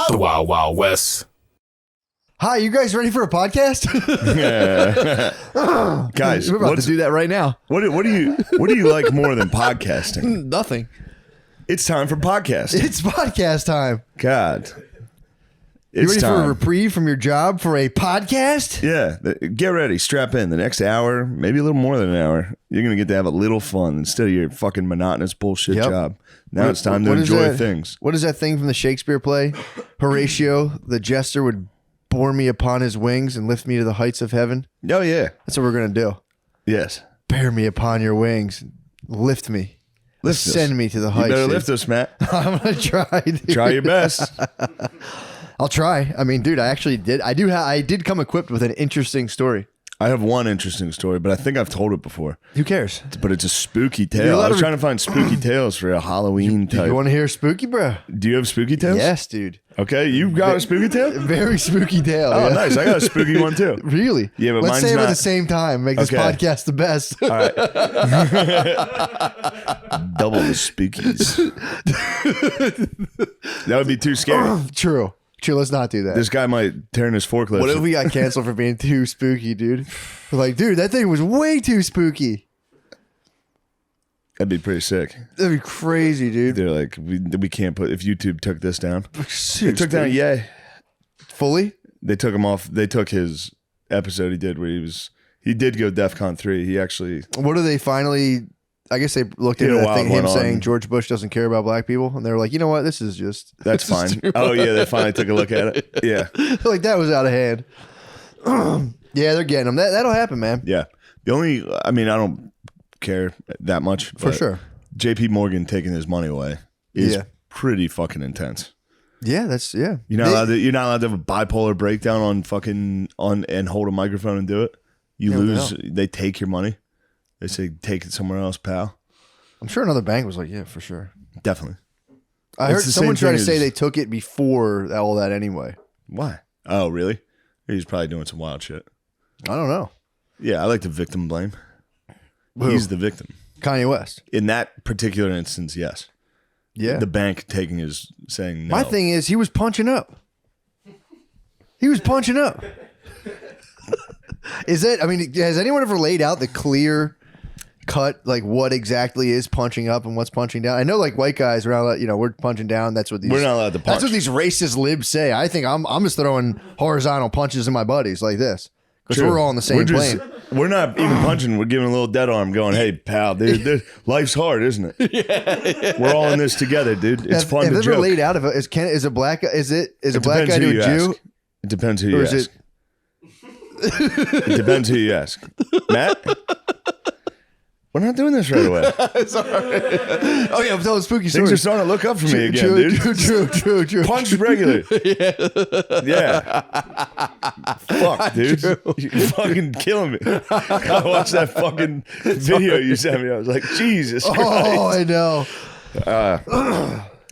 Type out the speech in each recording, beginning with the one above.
The Wild Wild West. Hi, you guys ready for a podcast? Guys, we're about to do that right now. What do you like more than podcasting? Nothing. It's time for podcasting. It's podcast time. God. You It's ready time. for a reprieve from your job for a podcast? Yeah. Get ready. Strap in. The next hour, maybe a little more than an hour, you're going to get to have a little fun instead of your fucking monotonous bullshit job. Now it's time to enjoy things. What is that thing from the Shakespeare play? Horatio, the jester, would bore me upon his wings and lift me to the heights of heaven. Oh, yeah. That's what we're going to do. Yes. Bear me upon your wings. Lift me. Send me to the heights. You better lift us, Matt. I'm going to try. Dude. Try your best. I'll try. I mean, dude, I actually did. I did come equipped with an interesting story. I have one interesting story, but I think I've told it before. Who cares? But it's a spooky tale. I was trying to find spooky tales for a Halloween type. You want to hear spooky, bro? Do you have spooky tales? Yes, dude. Okay, you've got a spooky tale? Very spooky tale. Oh, yeah. Nice. I got a spooky one too. Really? Yeah, but let's mine's say them not at the same time. Make this podcast the best. All right. Double the spookies. That would be too scary. True. Let's not do that. This guy might turn his forklift. What if we got canceled for being too spooky, dude? We're like, dude, that thing was way too spooky. That'd be pretty sick. That'd be crazy, dude. They're like, we can't put, if YouTube took this down. They took down Yay. Fully? They took him off. They took his episode he did where he did go DEFCON 3. He actually. What do they finally, I guess they looked into that thing, him saying George Bush doesn't care about black people. And they were like, you know what? This is just. That's fine. Oh, yeah. They finally took a look at it. Yeah. Like that was out of hand. Yeah, they're getting them. That'll happen, man. Yeah. The only, I mean, I don't care that much. For sure. JP Morgan taking his money away is pretty fucking intense. Yeah, that's, yeah. You're not allowed to have a bipolar breakdown and hold a microphone and do it. You lose. They take your money. They say, take it somewhere else, pal. I'm sure another bank was like, yeah, for sure. Definitely. I heard someone try to say they took it before all that anyway. Why? Oh, really? He's probably doing some wild shit. I don't know. Yeah, I like to victim blame. Who? He's the victim. Kanye West. In that particular instance, yes. Yeah. The bank saying no. My thing is, he was punching up. He was punching up. Is it? I mean, has anyone ever laid out the clear cut, like what exactly is punching up and what's punching down? I know, like white guys, we're punching down. That's what we're not allowed to punch. That's what these racist libs say. I think I'm just throwing horizontal punches in my buddies like this because we're all on the same plane. We're not even punching. We're giving a little dead arm, going, "Hey, pal, dude, life's hard, isn't it? Yeah. We're all in this together, dude. It's fun to joke." Have ever laid out is a black guy? Is a black guy to a Jew? It depends who you ask. It depends who you ask. Matt, we're not doing this right away. Sorry. Oh yeah, I'm telling spooky stories. Things are starting to look up for me again, dude. True. Punch regular. Yeah. Fuck, dude. You're fucking killing me. I watched that fucking video you sent me. I was like, Jesus Christ. Oh, I know. All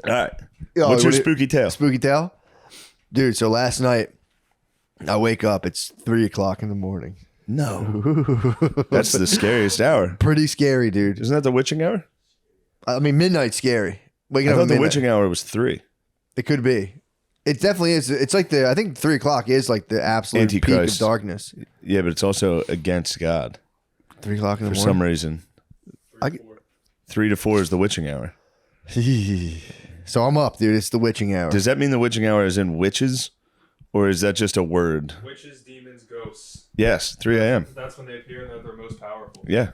right. What's your spooky tale? Spooky tale? Dude, so last night, I wake up. It's 3:00 in the morning. No. That's the scariest hour. Pretty scary, dude. Isn't that the witching hour? I mean, midnight's scary. Waking I up thought at the midnight. witching hour was 3. It could be. It definitely is. It's like I think 3:00 is like the absolute Antichrist. peak of darkness. Yeah, but it's also against God. 3:00 in the morning. For some reason. 3 to 4 is the witching hour. So I'm up, dude. It's the witching hour. Does that mean the witching hour is in witches? Or is that just a word? Witches, demons, ghosts. Yes, 3 a.m. That's when they appear and they're most powerful. Yeah.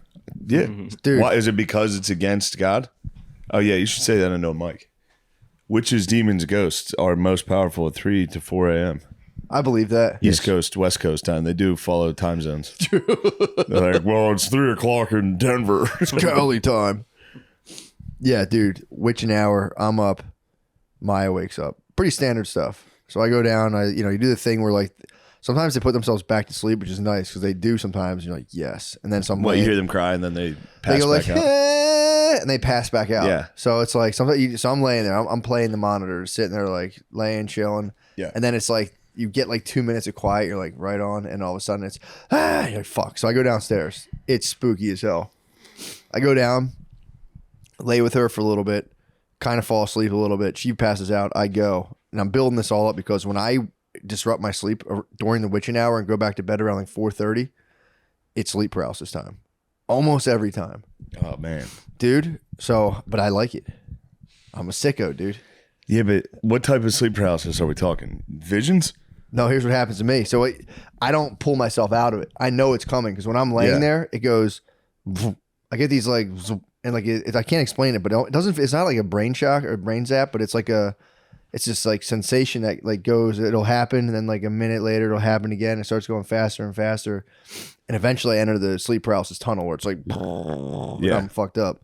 Yeah. Dude. Why? Is it because it's against God? Oh, yeah. You should say that into a mic. Witches, demons, ghosts are most powerful at 3 to 4 a.m. I believe that. East Coast, West Coast time. They do follow time zones. They're like, well, it's 3 o'clock in Denver. It's Cali time. Yeah, dude. Witching hour. I'm up. Maya wakes up. Pretty standard stuff. So I go down. You do the thing where like sometimes they put themselves back to sleep, which is nice because they do sometimes. You're like, yes, and then some. Well, you hear them cry and then they pass back out. And they pass back out. Yeah. So it's like sometimes. So I'm laying there. I'm playing the monitor, sitting there like laying, chilling. Yeah. And then it's like you get like 2 minutes of quiet. You're like right on, and all of a sudden it's you're like fuck. So I go downstairs. It's spooky as hell. I go down, lay with her for a little bit, kind of fall asleep a little bit. She passes out. I go. and I'm building this all up because when I disrupt my sleep during the witching hour and go back to bed around like 4:30, it's sleep paralysis time. Almost every time. Oh man, dude. So, but I like it. I'm a sicko, dude. Yeah, but what type of sleep paralysis are we talking? Visions? No, here's what happens to me. So I don't pull myself out of it. I know it's coming because when I'm laying there, it goes. I get these like, and like I can't explain it, but it doesn't. It's not like a brain shock or brain zap, but it's like it's just like sensation that like goes. It'll happen, and then like a minute later, it'll happen again. It starts going faster and faster, and eventually I enter the sleep paralysis tunnel where it's like, I'm fucked up.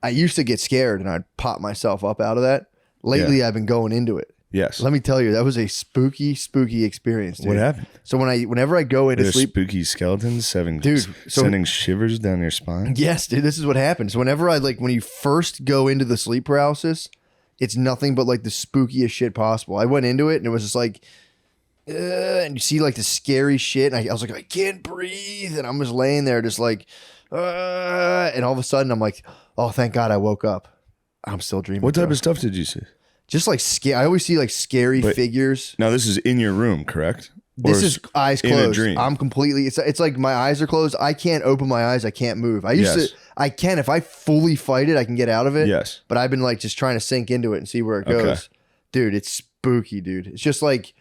I used to get scared and I'd pop myself up out of that. Lately, I've been going into it. Yes. Let me tell you, that was a spooky experience, dude. What happened? So whenever I go into sleep, spooky skeletons sending shivers down your spine. Yes, dude. This is what happens. Whenever when you first go into the sleep paralysis, it's nothing but like the spookiest shit possible. I went into it and it was just like, and you see like the scary shit, and I was like, I can't breathe, and I'm just laying there, just like, and all of a sudden I'm like, oh, thank God I woke up. I'm still dreaming. What type of stuff did you see? Just like I always see like scary figures. Now this is in your room, correct? This is eyes closed. In a dream. I'm completely. It's like my eyes are closed. I can't open my eyes. I can't move. I can if I fully fight it. I can get out of it. Yes. But I've been like just trying to sink into it and see where it goes. Okay. Dude, it's spooky, dude. It's just like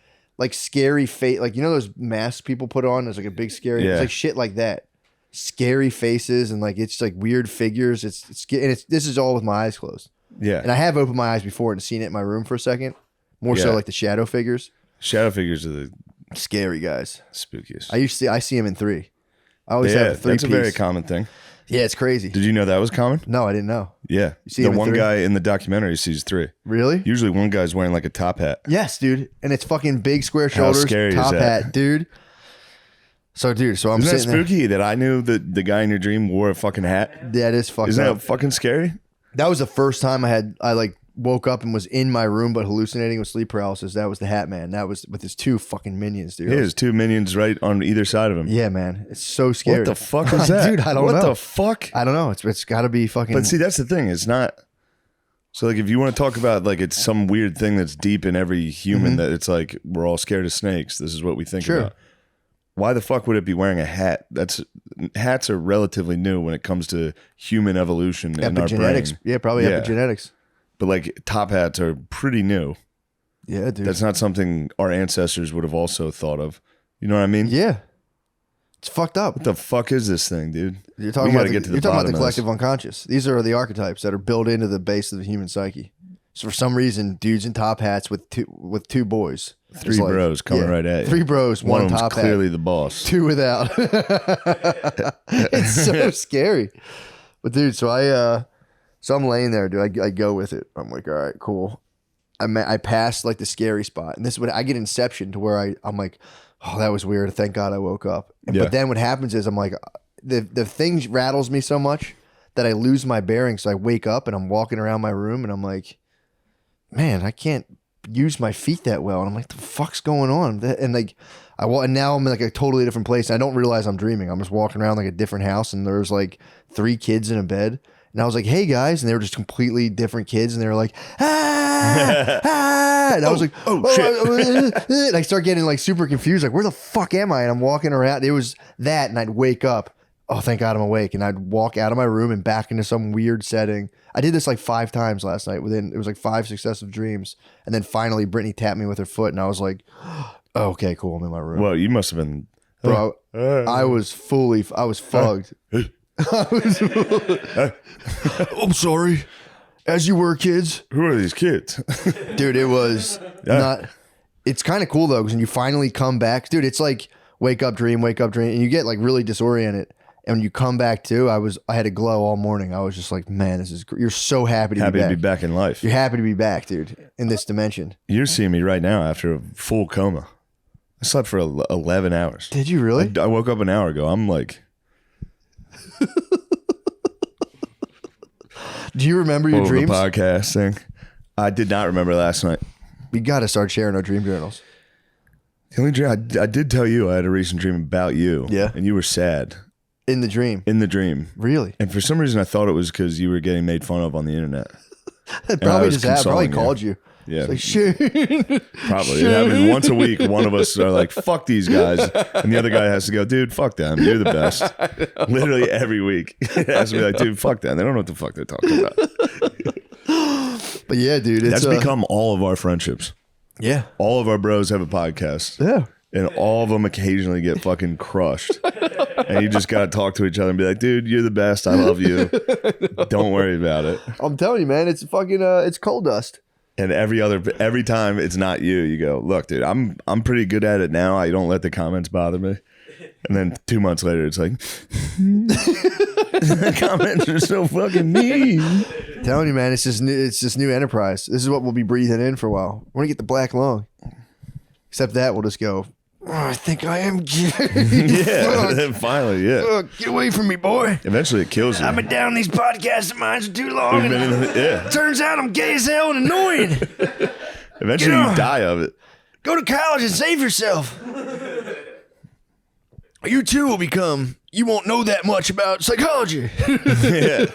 scary face. Like, you know those masks people put on? There's like a big scary. Yeah. It's like shit like that. Scary faces and like it's like weird figures. This is all with my eyes closed. Yeah. And I have opened my eyes before and seen it in my room for a second. More so like the shadow figures. Shadow figures are the scary guys. Spookiest. I see them in 3. I always have a 3-piece. That's a very common thing. Yeah, it's crazy. Did you know that was common? No, I didn't know. Yeah. You see the him in one 3? guy in the documentary sees 3. Really? Usually one guy's wearing like a top hat. Yes, dude. And it's fucking big square shoulders, scary top is that? hat, dude. So I'm Isn't that sitting spooky that I knew that the guy in your dream wore a fucking hat? there. That is fucked Isn't up. that fucking scary? That was the first time I like woke up and was in my room but hallucinating with sleep paralysis. That was the Hat Man. That was with his 2 fucking minions, dude. He has 2 minions right on either side of him. Yeah, man. It's so scary. What the fuck is that? Dude, I don't know. What the fuck? I don't know. It's got to be fucking. But see, that's the thing. It's not. So like if you want to talk about like it's some weird thing that's deep in every human that it's like we're all scared of snakes. This is what we think about. Why the fuck would it be wearing a hat? Hats are relatively new when it comes to human evolution in our brain. Yeah, probably epigenetics. But like top hats are pretty new. Yeah, dude. That's not something our ancestors would have also thought of. You know what I mean? Yeah. It's fucked up. What the fuck is this thing, dude? You're talking about the collective unconscious. These are the archetypes that are built into the base of the human psyche. So for some reason, dudes in top hats with two boys. 3 bros coming right at you. 3 bros, one of them's top clearly hat. the boss. 2 without. It's so scary. But dude, so I'm laying there, dude. I go with it. I'm like, all right, cool. I passed like the scary spot, and this is when I get inception to where I'm like, oh, that was weird. Thank God I woke up. But then what happens is I'm like, the thing rattles me so much that I lose my bearings. So I wake up and I'm walking around my room and I'm like, man, I can't use my feet that well. And I'm like, the fuck's going on? And like, and now I'm in like a totally different place. And I don't realize I'm dreaming. I'm just walking around like a different house, and there's like 3 kids in a bed. And I was like, hey guys, and they were just completely different kids, and they were like, and I was like, shit. And I start getting like super confused, like, where the fuck am I? And I'm walking around. It was that, and I'd wake up. Oh, thank God I'm awake. And I'd walk out of my room and back into some weird setting. I did this like 5 times last night. It was like 5 successive dreams. And then finally Brittany tapped me with her foot, and I was like, oh, okay, cool. I'm in my room. Well, you must have been. Bro, I was fugged. I'm sorry. As you were, kids. Who are these kids? Dude, it was not. It's kind of cool though, because when you finally come back, dude, it's like wake up, dream, and you get like really disoriented. And when you come back too, I had a glow all morning. I was just like, man, this is. You're so happy to be back in life. You're happy to be back, dude, in this dimension. You're seeing me right now after a full coma. I slept for 11 hours. Did you really? I woke up an hour ago. I'm like. Do you remember your dreams? The podcast thing. I did not remember last night. We got to start sharing our dream journals. The only dream I did tell you, I had a recent dream about you. Yeah. And you were sad. In the dream? In the dream. Really? And for some reason, I thought it was because you were getting made fun of on the internet. Probably just that. I probably called you. Yeah. Like, shit. Probably. It happens once a week. One of us are like, fuck these guys. And the other guy has to go, dude, fuck them. You're the best. Literally every week. It has to be like, dude, fuck them. They don't know what the fuck they're talking about. But yeah, dude. It's, That's become all of our friendships. Yeah. All of our bros have a podcast. Yeah. And all of them occasionally get fucking crushed. And you just got to talk to each other and be like, dude, you're the best. I love you. Don't worry about it. I'm telling you, man, it's fucking, it's coal dust. And every time it's not you, you go, look, dude, I'm pretty good at it now. I don't let the comments bother me. And then 2 months later, it's like, the comments are so fucking mean. I'm telling you, man, it's this new enterprise. This is what we'll be breathing in for a while. We're gonna get the black lung. Except that we'll just go, oh, I think I am gay. Yeah, then finally, yeah. Fuck, get away from me, boy. Eventually it kills you. I've been down these podcasts of mine for too long. We've been yeah. Turns out I'm gay as hell and annoying. Eventually you die of it. Go to college and save yourself. You too will become, you won't know that much about psychology. Yeah.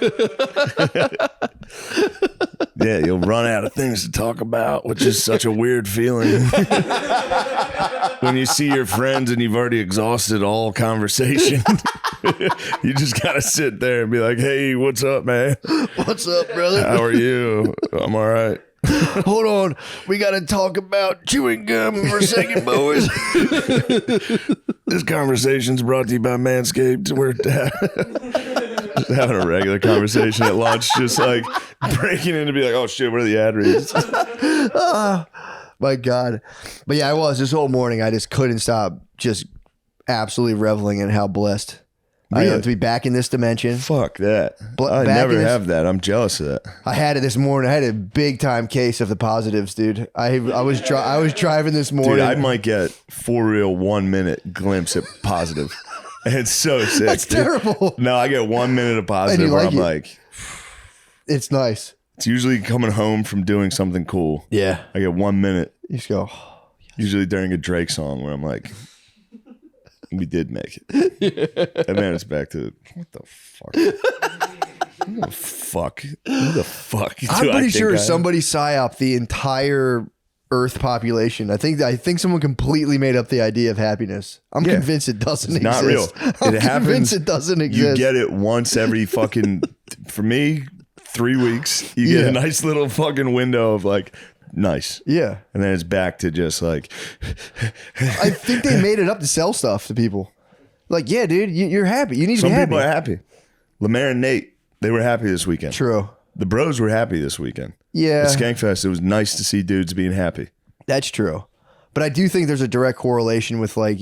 Yeah, you'll run out of things to talk about, which is such a weird feeling. When you see your friends and you've already exhausted all conversation, you just gotta sit there and be like, hey, what's up, man? What's up, brother? How are you? I'm all right. Hold on. We got to talk about chewing gum for a second, boys. This conversation's brought to you by Manscaped. We're just having a regular conversation at lunch, just like breaking in to be like, oh shit, what are the ad reads? My God. But yeah, I was this whole morning. I just couldn't stop just absolutely reveling in how blessed I am to be back in this dimension. Fuck that. I back never in this- have that. I'm jealous of that. I had it this morning. I had a big time case of the positives, dude. I was driving this morning. Dude, I might get for real 1 minute glimpse at positive. It's so sick. That's dude. terrible. No, I get 1 minute of positive you where like I'm it? like, It's nice. it's usually coming home from doing something cool. Yeah. I get 1 minute, You just go, usually during a Drake song where I'm like, we did make it. And then it's back to, what the fuck? Who the fuck? Who the fuck? I'm pretty sure somebody psyoped the entire Earth population. I think someone completely made up the idea of happiness. I'm convinced it doesn't exist. Not real. I'm It happens. convinced it doesn't exist. You get it once every fucking, for me, 3 weeks. You get a nice little fucking window of like, nice. Yeah. And then it's back to just like. I think they made it up to sell stuff to people. Like, yeah, dude, you're happy. You need to Some be happy. people are happy. Lemaire and Nate, they were happy this weekend. True. The bros were happy this weekend. Yeah. At Skankfest, it was nice to see dudes being happy. That's true. But I do think there's a direct correlation with like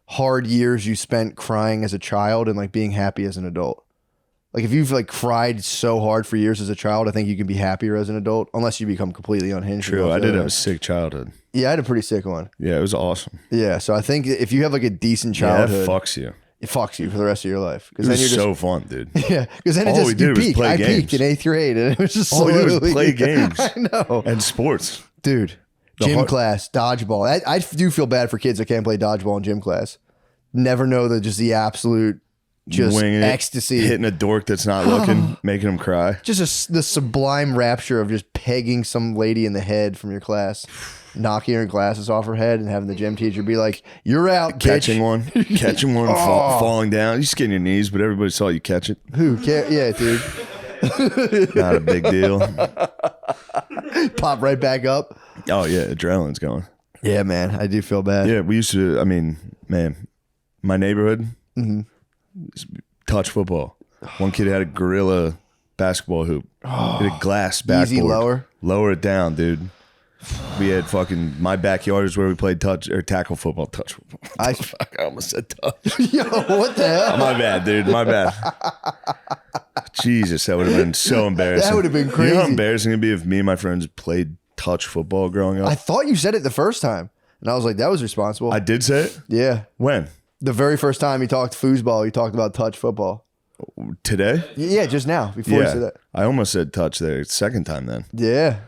hard years you spent crying as a child and like being happy as an adult. Like if you've like cried so hard for years as a child, I think you can be happier as an adult unless you become completely unhinged. True. I did have a sick childhood. Yeah, I had a pretty sick one. Yeah, it was awesome. Yeah, so I think if you have like a decent Yeah, that childhood, fucks you. it fucks you for the rest of your life. It was so fun, dude. Yeah, because then All we it did just was you peak. play I games. peaked in 8th grade, and it was just All we did was slowly- play games. I know, And sports. dude. Gym class, dodgeball. I do feel bad for kids that can't play dodgeball in gym class. Never know the absolute Winging it, ecstasy, hitting a dork that's not looking, making him cry. just the sublime rapture of just pegging some lady in the head from your class, knocking her glasses off her head, and having the gym teacher be like, "You're out, Catching bitch." catching one, falling down. You skin your knees, but everybody saw you catch it. Who care? Yeah, dude. Not a big deal. Pop right back up. Oh yeah, adrenaline's going. Yeah, man, I do feel bad. Yeah, we used to. I mean, man, my neighborhood, touch football. One kid had a gorilla basketball hoop. Had a glass backboard. Easy lower. Lower it down, dude. We had fucking my backyard is where we played touch or tackle football. Touch football. I almost said touch. Yo, what the hell? My bad, dude. My bad. Jesus, that would have been so embarrassing. That would have been You know crazy. how embarrassing it'd be if me and my friends played touch football growing up? I thought you said it the first time, and I was like, that was responsible. I did say it? Yeah. When? The very first time you talked foosball, you talked about touch football. Today? Yeah, just now, before you said that. I almost said touch there. Second time then. Yeah.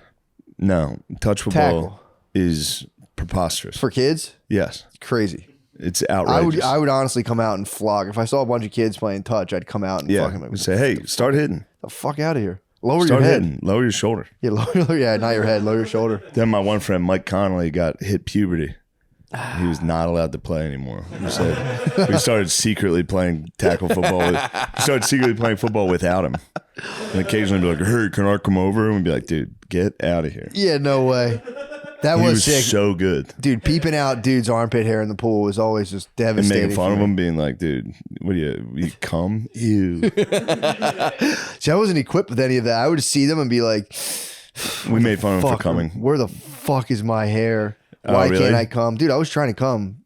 No, touch football Tackle. is preposterous. For kids, Yes. it's crazy. It's outrageous. I would honestly come out and flog. If I saw a bunch of kids playing touch, I'd come out and fucking We'd say, hey, start hitting. the fuck out of here. Lower Start your head. hitting. Lower your shoulder. Yeah, not your head. Lower your shoulder. Then my one friend, Mike Connolly, hit puberty. He was not allowed to play anymore. We started secretly playing tackle football. We started secretly playing football without him. And occasionally be like, hey, can I come over? And we'd be like, dude, get out of here. Yeah, no way. That He was was sick. so good. Dude, peeping out dude's armpit hair in the pool was always just And devastating. making fun of him, being like, dude, what do you come? Ew. See, I wasn't equipped with any of that. I would just see them and be like, We made fun of him for fuck, coming. where the fuck is my hair? Oh, Why really? can't I come? Dude, I was trying to come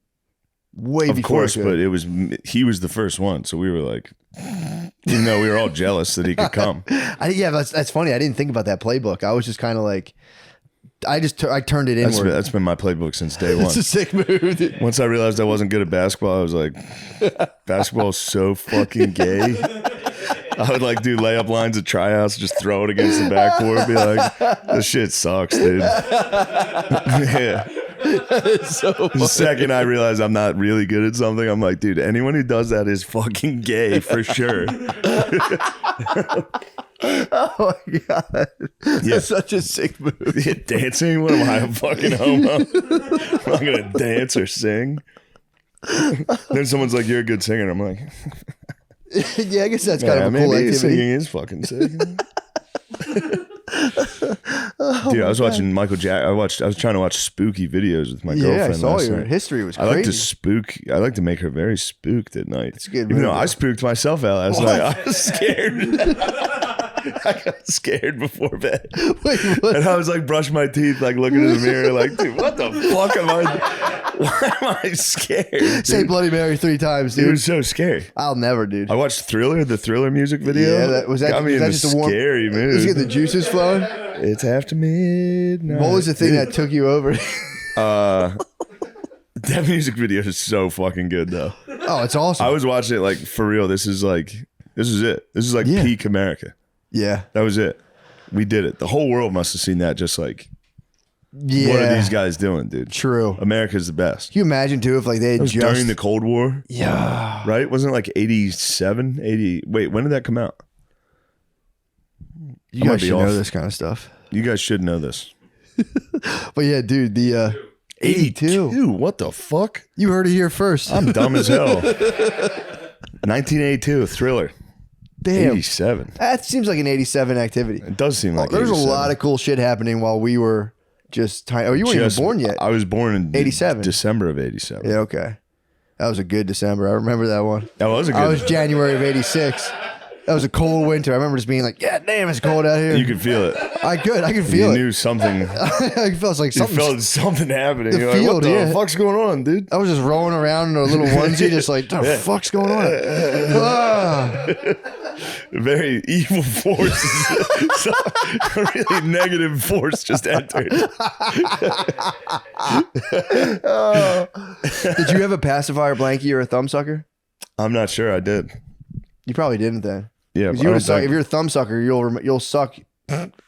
way Of before course, I could. but he was the first one. So we were like, even though we were all jealous that he could come. That's funny. I didn't think about that playbook. I was just kind of like, I turned it inward. That's been my playbook since day one. It's a sick move. Dude. Once I realized I wasn't good at basketball, I was like, basketball's so fucking gay. I would like do layup lines at tryouts, just throw it against the backboard, be like, this shit sucks, dude. Yeah. It's so funny. The second I realize I'm not really good at something, I'm like, dude, anyone who does that is fucking gay for sure. Oh my god. Yeah. That's such a sick move. Dancing? What am I, a fucking homo? I'm not gonna dance or sing. Then someone's like, you're a good singer. I'm like, Yeah, I guess that's kind of a cool maybe activity. singing is fucking sick. Dude, I was watching Michael Jack. I was trying to watch spooky videos with my Yeah, girlfriend I saw last your night. history was I crazy. like to spook. I like to make her very spooked at night. It's a good Even though move, I though. spooked myself out last night. I was scared. I got scared before bed. Wait, what? And I was like brushing my teeth, like looking in the mirror, like, dude, what the fuck am I? Why am I scared? Dude? Say Bloody Mary 3 times, It dude. was so scary. I'll never, dude. I watched Thriller, the Thriller music video. Yeah, got me in that a just a warm, scary mood. Let's get the juices flowing. It's after midnight. What was the thing that took you over? That music video is so fucking good though. Oh, it's awesome. I was watching it like for real. This is it. This is like Yeah. peak America. yeah. That was it. We did it. The whole world must have seen that. Just like, Yeah. what are these guys doing, dude? True. America's the best. Can you imagine too if like they had It was just during the Cold War, yeah. right? Wasn't it like 87, 80? Wait, when did that come out? You I might guys be should off. know this kind of stuff. You guys should know this. But yeah, dude, the 82. What the fuck? You heard it here first. I'm dumb as hell. 1982, Thriller. Damn. 87. That seems like an 87 activity. It does seem like There's 87. a lot of cool shit happening while we were just tiny. Oh, you weren't Just- even born yet. I was born in 87. December of 87. Yeah, okay. That was a good December. I remember that one. That was a good. I was January of 86. That was a cold winter. I remember just being like, yeah, damn, it's cold out here. You could feel it. I could You feel it. knew something. I felt like You something. felt something happening. The You're like, what field, the yeah. fuck's going on, dude? I was just rolling around in a little onesie, just like, what the fuck's going on? Ah. Very evil force. A really negative force just entered. Did you have a pacifier blankie or a thumb sucker? I'm not sure I did. You probably didn't then. Yeah, 'Cause I you don't would suck, think- if you're a thumb sucker, you'll suck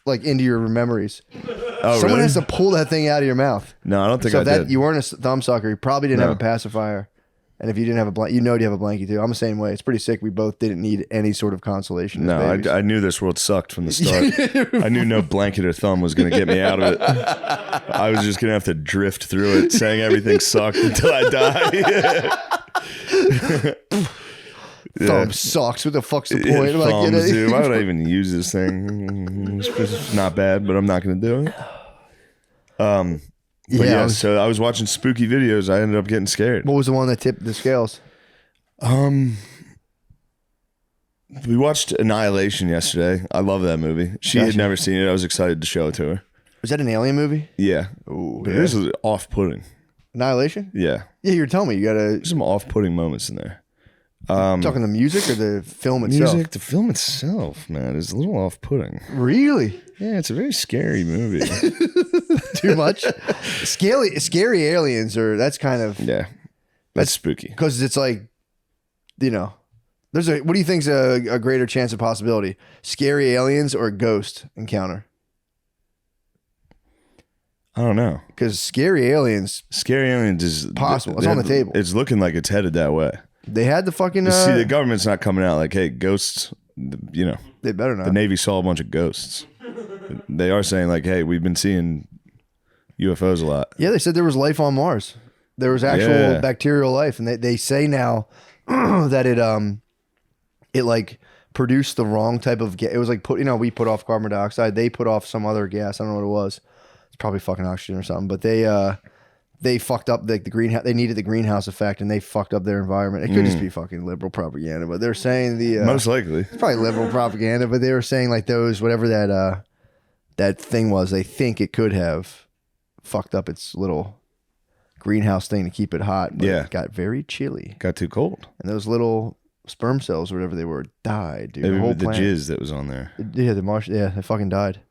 like into your memories. Oh, Someone really? has to pull that thing out of your mouth. No, I don't think So I if that did. you weren't a thumb sucker, you probably didn't have No. a pacifier. And if you didn't have a blanket, you have a blankie too. I'm the same way. It's pretty sick. We both didn't need any sort of consolation. No, as babies. I knew this world sucked from the start. I knew no blanket or thumb was going to get me out of it. I was just going to have to drift through it, saying everything sucked until I die. Thumb sucks. What the fuck's the Yeah, point? Like, thumbs, dude. Why would I even use this thing? It's not bad, but I'm not going to do it. But yeah, so I was watching spooky videos. I ended up getting scared. What was the one that tipped the scales? We watched Annihilation yesterday. I love that movie. She had Gotcha. never seen it. I was excited to show it to her. Was that an alien movie? Yeah. Ooh, But yeah. this is off-putting. Annihilation? Yeah. Yeah, you were telling me you got to There's some off-putting moments in there. talking the music or the film itself. Music, the film itself, man, is a little off-putting. Really? Yeah, it's a very scary movie. Too much? Scary aliens are that's kind of Yeah. That's spooky. because it's like, you know, there's a what do you think's a greater chance of possibility? Scary aliens or a ghost encounter? I don't know. Because scary aliens, Scary aliens is Possible. It's on the table. It's looking like it's headed that way. they had the fucking See, the government's not coming out like, hey, ghosts You know, They better not. the Navy saw a bunch of ghosts. They are saying like, hey, we've been seeing UFOs a lot. Yeah, they said there was life on Mars. There was actual bacterial life, and they say now that it like produced the wrong type of gas. It was like we put off carbon dioxide. They put off some other gas. I don't know what it was. It's probably fucking oxygen or something. But they fucked up the greenhouse. They needed the greenhouse effect, and they fucked up their environment. It could just be fucking liberal propaganda, but they're saying most likely it's probably liberal propaganda. But they were saying like those whatever that thing was. They think it could have fucked up its little greenhouse thing to keep it hot. But it got very chilly. Got too cold, and those little sperm cells or whatever they were died, dude. Maybe the jizz that was on there. Yeah, they fucking died.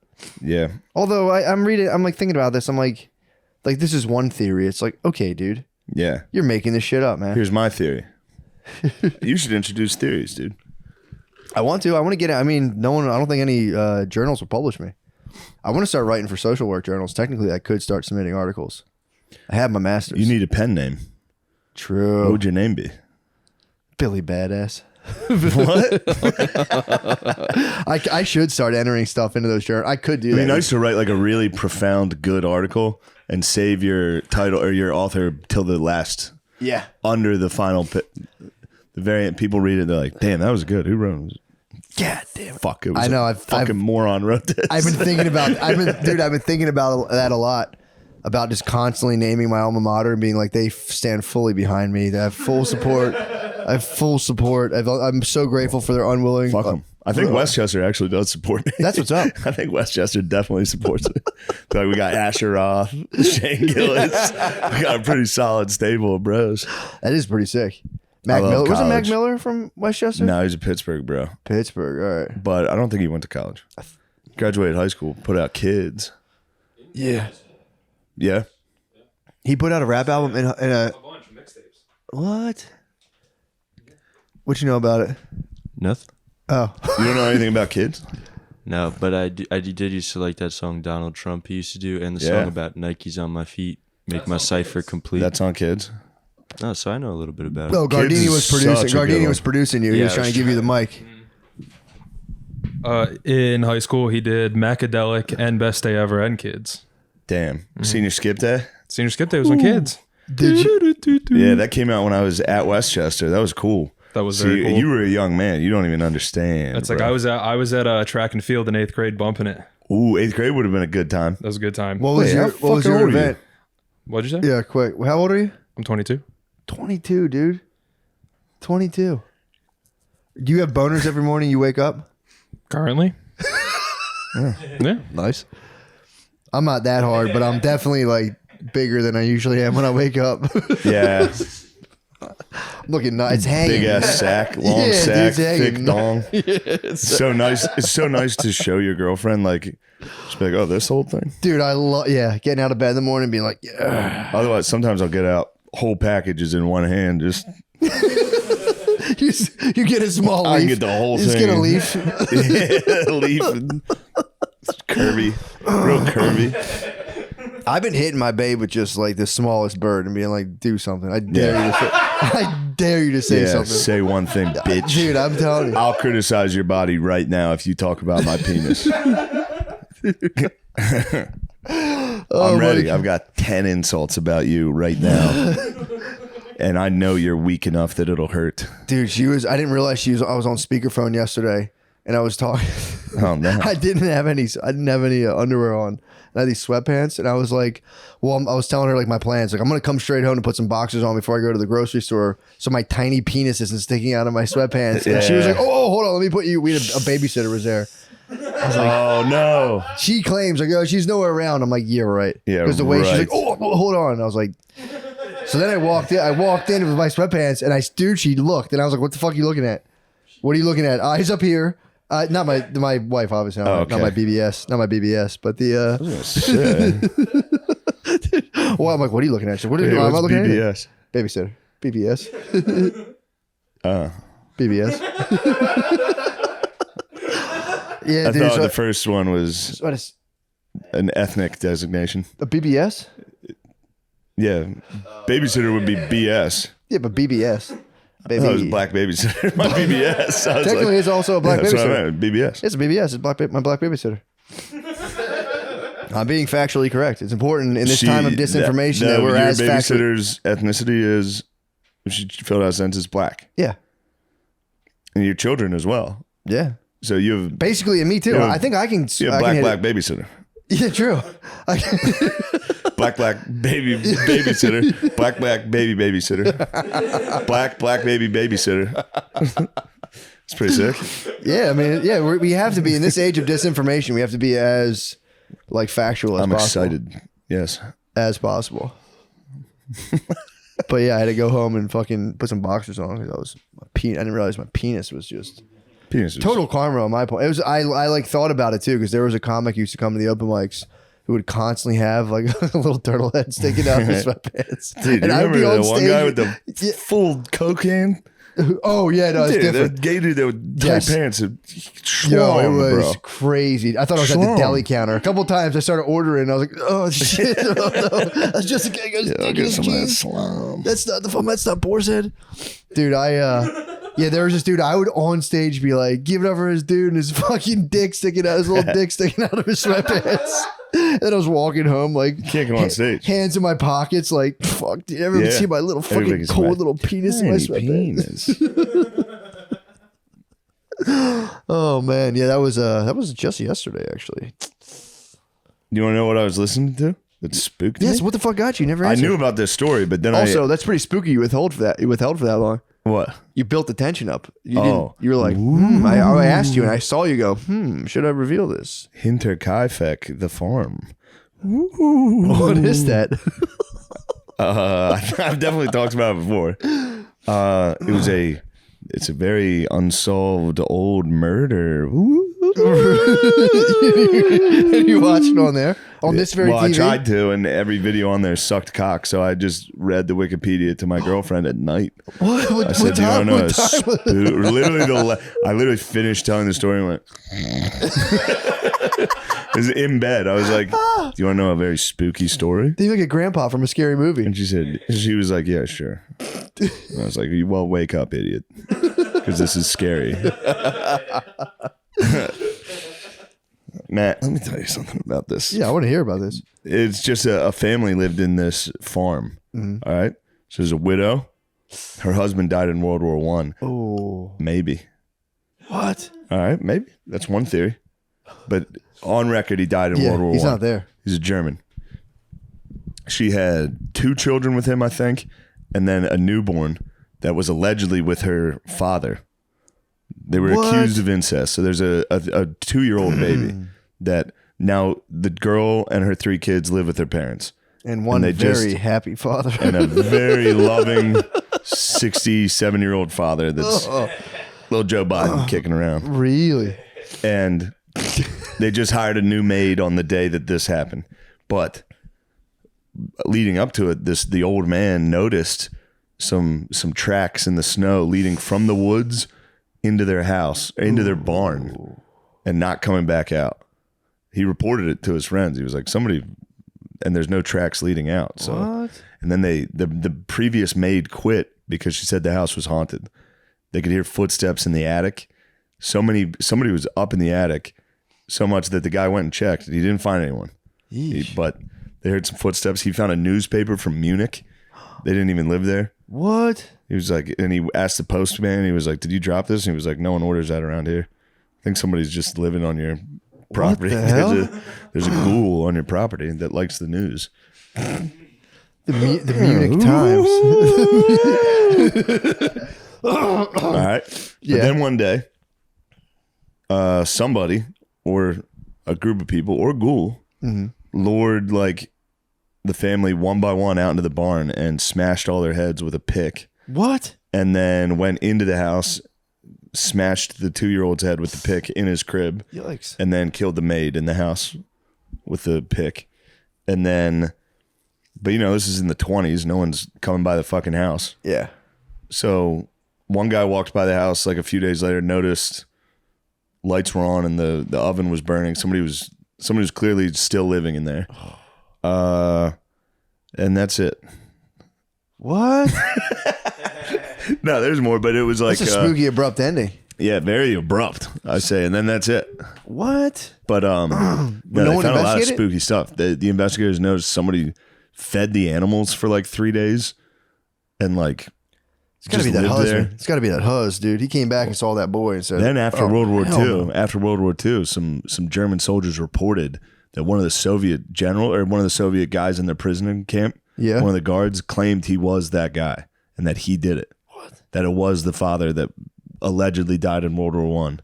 Yeah. Although I'm like thinking about this, I'm like this is one theory. It's like, okay, dude. Yeah. You're making this shit up, man. Here's my theory. You should introduce theories, dude. I want to get it. I mean, I don't think any journals will publish me. I want to start writing for social work journals. Technically, I could start submitting articles. I have my master's. You need a pen name. True. What would your name be? Billy Badass. What? I should start entering stuff into those journals. I could do that. It'd be nice to write like a really profound, good article and save your title or your author till the last. Yeah. Under the final, the variant. People read it. They're like, "Damn, that was good. Who wrote it?" God damn it. Fuck. It was I know. I've moron wrote this. I've been thinking about. I've been thinking about that a lot. About just constantly naming my alma mater and being like, they stand fully behind me. They have full support. I have full support. I'm so grateful for their unwilling. Fuck them. I think Westchester actually does support me. That's what's up. I think Westchester definitely supports it. Like we got Asher Roth, Shane Gillis. We got a pretty solid stable of bros. That is pretty sick. Mac Miller. Wasn't Mac Miller from Westchester? No, he's a Pittsburgh bro. Pittsburgh, all right. But I don't think he went to college. Graduated high school, put out Kids. Yeah. Yeah. He put out a rap album in a bunch of mixtapes. What? What you know about it? Nothing. Oh. You don't know anything about Kids? No, but I did used to like that song Donald Trump he used to do, and the song about Nikes on my feet make my cipher complete. That's on Kids. Oh, so I know a little bit about it. No, Gardini was producing. Gardini was producing you. He Yeah, was trying to give you the mic. In high school, he did Macadelic and Best Day Ever and Kids. Damn. Senior skip day? Senior Skip Day was on Kids. Did you? Yeah, that came out when I was at Westchester. That was cool. That was very cool. You were a young man. You don't even understand. It's bro. like I was at track and field in 8th grade bumping it. Ooh, 8th grade would have been a good time. That was a good time. What was Wait, your how fucking old are you? event? What'd you say? Yeah, quick. How old are you? I'm 22. 22, dude. 22. Do you have boners every morning you wake up? Currently. Yeah. Nice. I'm not that hard, but I'm definitely like bigger than I usually am when I wake up. Yeah. I'm looking nice. It's hanging. Big ass sack, long Yeah, sack, dude, it's thick hanging. dong. It's so nice. It's so nice to show your girlfriend, like, just be like, oh, this whole thing. Dude, I love, getting out of bed in the morning and being like, yeah. Otherwise, sometimes I'll get out whole packages in one hand. Just you get a small leaf. I can get the whole You just thing. get a leaf. Yeah, leaf. It's curvy, real curvy. I've been hitting my babe with just like the smallest bird and being like, do something. I dare you to say, I dare you to say Yeah, something. say one thing, bitch. Dude, I'm telling you. I'll criticize your body right now if you talk about my penis. I'm ready. I've got 10 insults about you right now. And I know you're weak enough that it'll hurt. Dude, I didn't realize I was on speakerphone yesterday and I was talking. Oh, no. I didn't have any underwear on. I had these sweatpants and I was like, well, I was telling her like my plans. Like, I'm going to come straight home and put some boxers on before I go to the grocery store. So my tiny penis isn't sticking out of my sweatpants. And she was like, oh, hold on. Let me put you. We had a babysitter was there. I was like, Oh, no. she claims like, oh, she's nowhere around. I'm like, yeah, right. Yeah, because the way she's right. like, oh, hold on. And I was like, so then I walked in with my sweatpants and she looked and I was like, what the fuck are you looking at? What are you looking at? Eyes up here. Not my wife, obviously. Not my BBS, but the. Well, I'm like, what are you looking at? She's like, what am I looking at? BBS? Babysitter. BBS. BBS. Yeah, I dude. thought So the first one was what is an ethnic designation. a BBS? Yeah. Babysitter would be BS. Yeah, but BBS. baby. It was Black Babysitter. My BBS. Technically, it's also a black that's what I babysitter. meant, BBS. It's a BBS. It's my black babysitter. I'm being factually correct. It's important in this time of disinformation that we're as factually. Your babysitter's ethnicity is, she filled out a census, black. Yeah. And your children as well. Yeah. So you have basically, and me too. I think I can. You have black babysitter. Yeah, true. Black baby babysitter. Black baby babysitter. Black baby babysitter. It's pretty sick. Yeah, I mean, yeah, we have to be in this age of disinformation. We have to be as like factual as possible. I'm excited. Yes, as possible. But yeah, I had to go home and fucking put some boxers on because I didn't realize my penis was just total karma on my point. It was I like thought about it too because there was a comic who used to come to the open mics who would constantly have like a little turtle head sticking out of his sweatpants. Dude, and you remember the one guy with the full cocaine? Oh yeah, no, it's different. That gay dude that with tight pants. Yo, it was crazy. I thought I was at the deli counter. A couple times I started ordering. And I was like, oh shit, oh, no. That's just a guy goes taking his keys. That's not Boar's Head, dude. Yeah, there was this dude. I would on stage be like, give it up for his dude and his fucking dick sticking out, his little dick sticking out of his sweatpants. And then I was walking home like, you can't come on stage, hands in my pockets, like, fuck. Did you ever see my little fucking cold little penis in my sweatpants? Oh man, yeah, that was just yesterday actually. You want to know what I was listening to? That spooked me? Yes. What the fuck got you? Never answered. I knew about this story, but then also that's pretty spooky. You withheld for that. You withheld for that long. What? You built the tension up. You didn't. You were like, I asked you, and I saw you go, should I reveal this? Hinterkaifeck, the farm. What is that? I've definitely talked about it before. It's a very unsolved old murder. You watched it on there? On this very TV? I tried to, and every video on there sucked cock, so I just read the Wikipedia to my girlfriend at night. What? I said, I literally finished telling the story and went, it was in bed. I was like, do you want to know a very spooky story? You look like a grandpa from a scary movie. And she was like, yeah, sure. And I was like, well, wake up, idiot. Because this is scary. Matt, let me tell you something about this. Yeah, I want to hear about this. It's just a family lived in this farm. Mm-hmm. All right. So there's a widow. Her husband died in World War I. Oh. Maybe. What? All right. Maybe. That's one theory. But on record, he died in World War I. He's not there. He's a German. She had 2 children with him, I think, and then a newborn that was allegedly with her father. They were accused of incest. So there's a 2-year-old baby that now the girl and her 3 kids live with their parents. And one very happy father. And a very loving 67-year-old father that's little Joe Biden kicking around. Really? And they just hired a new maid on the day that this happened. But leading up to it, the old man noticed some tracks in the snow leading from the woods into their house, into their barn, and not coming back out. He reported it to his friends. He was like, somebody, and there's no tracks leading out. So, what? And then the previous maid quit because she said the house was haunted. They could hear footsteps in the attic. Somebody was up in the attic so much that the guy went and checked. He didn't find anyone. But they heard some footsteps. He found a newspaper from Munich. They didn't even live there. What? He was like, and he asked the postman, he was like, did you drop this? And he was like, no one orders that around here. I think somebody's just living on your property. What the hell? There's a ghoul on your property that likes the news. The Munich Times. All right. Yeah. But then one day, somebody or a group of people or ghoul lured like the family one by one out into the barn and smashed all their heads with a pick. What? And then went into the house, smashed the 2-year-old's head with the pick in his crib. Yikes. And then killed the maid in the house with the pick. And then, but this is in the 1920s. No one's coming by the fucking house. Yeah. So one guy walked by the house like a few days later, noticed lights were on and the oven was burning. Somebody was clearly still living in there. And that's it. What? No, there's more, but it was like That's a spooky, abrupt ending. Yeah, very abrupt, I say, and then that's it. What? But no, they one found a lot of investigated? spooky stuff. The investigators noticed somebody fed the animals for like 3 days, and like It's gotta just be that lived husband. there. It's gotta be that hus, dude. He came back and saw that boy and said. Then after World War hell II, no. some German soldiers reported that one of the Soviet guys in their prison camp, Yeah. one of the guards claimed he was that guy and that he did it. What? That it was the father that allegedly died in World War One.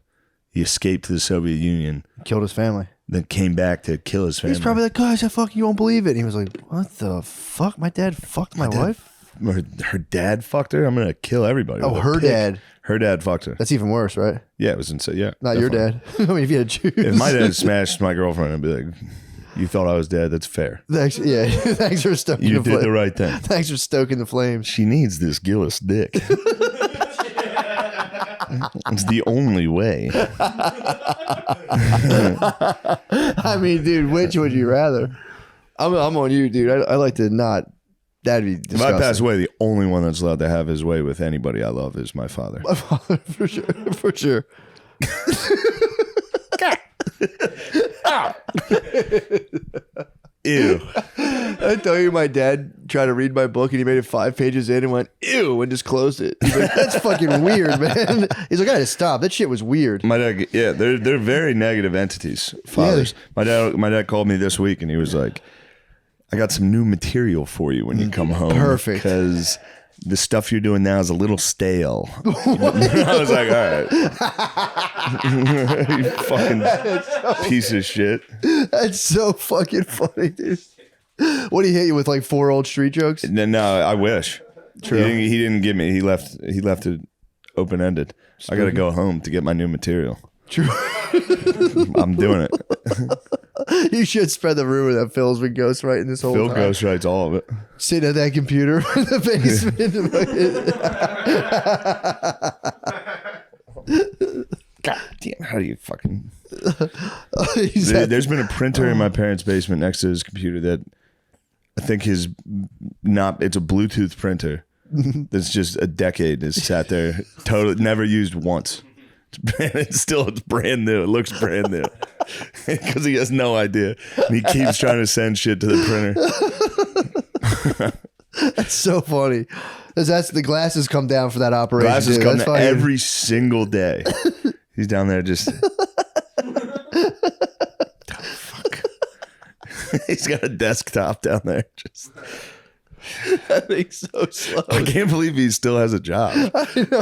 He escaped to the Soviet Union, Killed his family. then came back to kill his family. He's probably like, guys, I fucking, you won't believe it. And he was like, what the fuck? My dad fucked my wife? Her dad fucked her. I'm gonna kill everybody. Oh, with a her pick. dad. Her dad fucked her. That's even worse, right? Yeah, it was insane. Yeah, Not your definitely. dad. I mean, if you had to choose. If my dad smashed my girlfriend, I'd be like, "You thought I was dead? That's fair. Thanks, yeah, thanks for stoking You the did flame. the right thing." Thanks for stoking the flames. She needs this Gillis dick. It's the only way. I mean, dude, which would you rather? I'm on you, dude. I like to not. That'd be If disgusting. I pass away, the only one that's allowed to have his way with anybody I love is my father. My father, for sure. For sure. Ew. I tell you, my dad tried to read my book and he made it 5 pages in and went, ew, and just closed it. He's like, that's fucking weird, man. He's like, I had to stop. That shit was weird. My dad, yeah, they're very negative entities. Fathers. My dad called me this week and he was like, "I got some new material for you when you come home. Perfect. Because the stuff you're doing now is a little stale." I was like, "All right, you fucking piece of shit." That's so fucking funny, dude. What did he hit you with, like 4 old street jokes? No, I wish. True. He didn't give me. He left it open ended. I got to go home to get my new material. True. I'm doing it. You should spread the rumor that Phil's been ghostwriting this whole Phil time. ghostwrites all of it. Sitting at that computer in the basement. God damn, how do you fucking... He's There's been a printer in my parents' basement next to his computer that I think it's a Bluetooth printer that's just a decade has sat there, totally never used once. It's brand new. It looks brand new because he has no idea. And he keeps trying to send shit to the printer. That's so funny. That's the glasses come down for that operation. Glasses dude. come That's down fucking- every single day. He's down there just... Fuck. He's got a desktop down there. Just... That thing's so slow. I can't believe he still has a job. I know.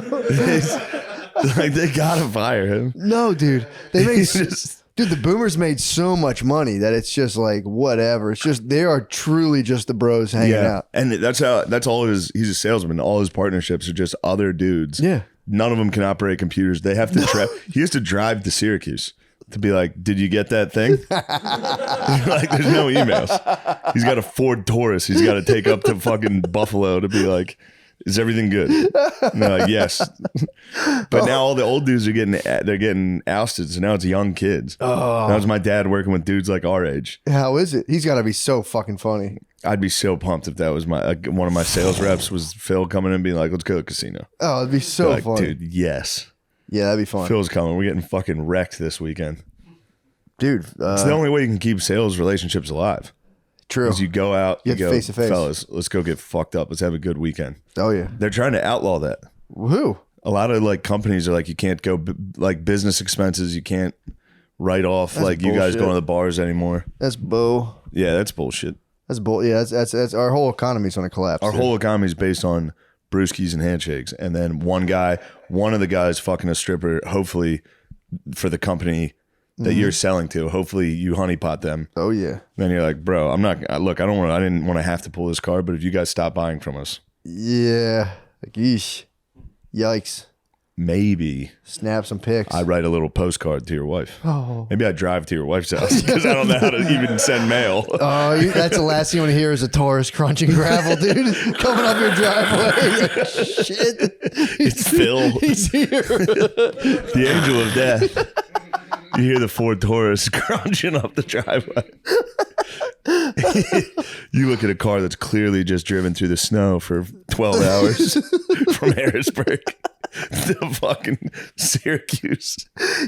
Like, they gotta fire him. No, dude. They made He's just- dude. The boomers made so much money that it's just like whatever. It's just they are truly just the bros hanging out. And that's all his. He's a salesman. All his partnerships are just other dudes. Yeah. None of them can operate computers. They have to. He has to drive to Syracuse to be like, "Did you get that thing?" Like, there's no emails. He's got a Ford Taurus. He's got to take up to fucking Buffalo to be like, "Is everything good?" And they're like, "Yes." But now all the old dudes are getting ousted. So now it's young kids. Oh. Now it's my dad working with dudes like our age. How is it? He's got to be so fucking funny. I'd be so pumped if that was one of my sales reps was Phil coming in and being like, "Let's go to the casino." Oh, it'd be so Like, funny. dude, yes. Yeah, that'd be fun. Phil's coming. We're getting fucking wrecked this weekend. Dude, It's the only way you can keep sales relationships alive. true. Is you go out, You you have to go, face to face. "Fellas, let's go get fucked up. Let's have a good weekend." Oh, yeah. They're trying to outlaw that. Woohoo. A lot of like companies are like, you can't go like business expenses. You can't write off That's like you guys bullshit. going to the bars anymore. That's bull. Yeah, that's bullshit. That's bull. Yeah, that's our whole economy's going to collapse. Our dude. whole economy is based on brewskis and handshakes. And then one of the guys fucking a stripper, hopefully for the company that you're selling to, hopefully you honeypot them. Oh, yeah. Then you're like, "Bro, I didn't want to have to pull this card, but if you guys stop buying from us, Yeah. Like, yeesh. Yikes. maybe Snap some pics. I write a little postcard to your wife. Oh. Maybe I drive to your wife's house because I don't know how to even send mail." Oh, that's the last thing you want to hear is a Taurus crunching gravel, dude. Coming up your driveway. Shit. It's Phil, He's here. the angel of death. You hear the Ford Taurus crunching up the driveway. You look at a car that's clearly just driven through the snow for 12 hours from Harrisburg to fucking Syracuse.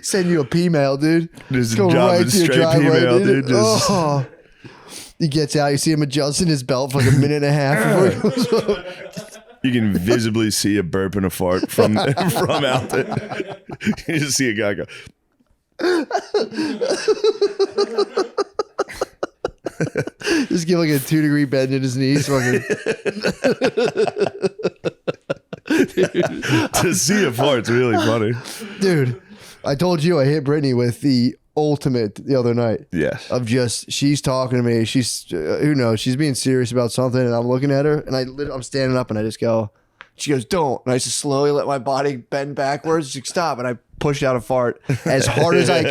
Send you a P-mail, dude. Just Go dropping to your straight driveway, P-mail, dude. Just, He gets out. You see him adjusting his belt for like a minute and a half before he goes home. you can visibly see a burp and a fart from out there. You just see a guy go. Just give like a 2-degree bend in his knees. Fucking. To see a fart's really funny. Dude, I told you I hit Brittany with the ultimate the other night. Yes. Of just, she's talking to me. She's, who knows? She's being serious about something, and I'm looking at her, and I'm standing up, and I just go, she goes, don't. And I just slowly let my body bend backwards. She's like, stop. And I pushed out a fart as hard as I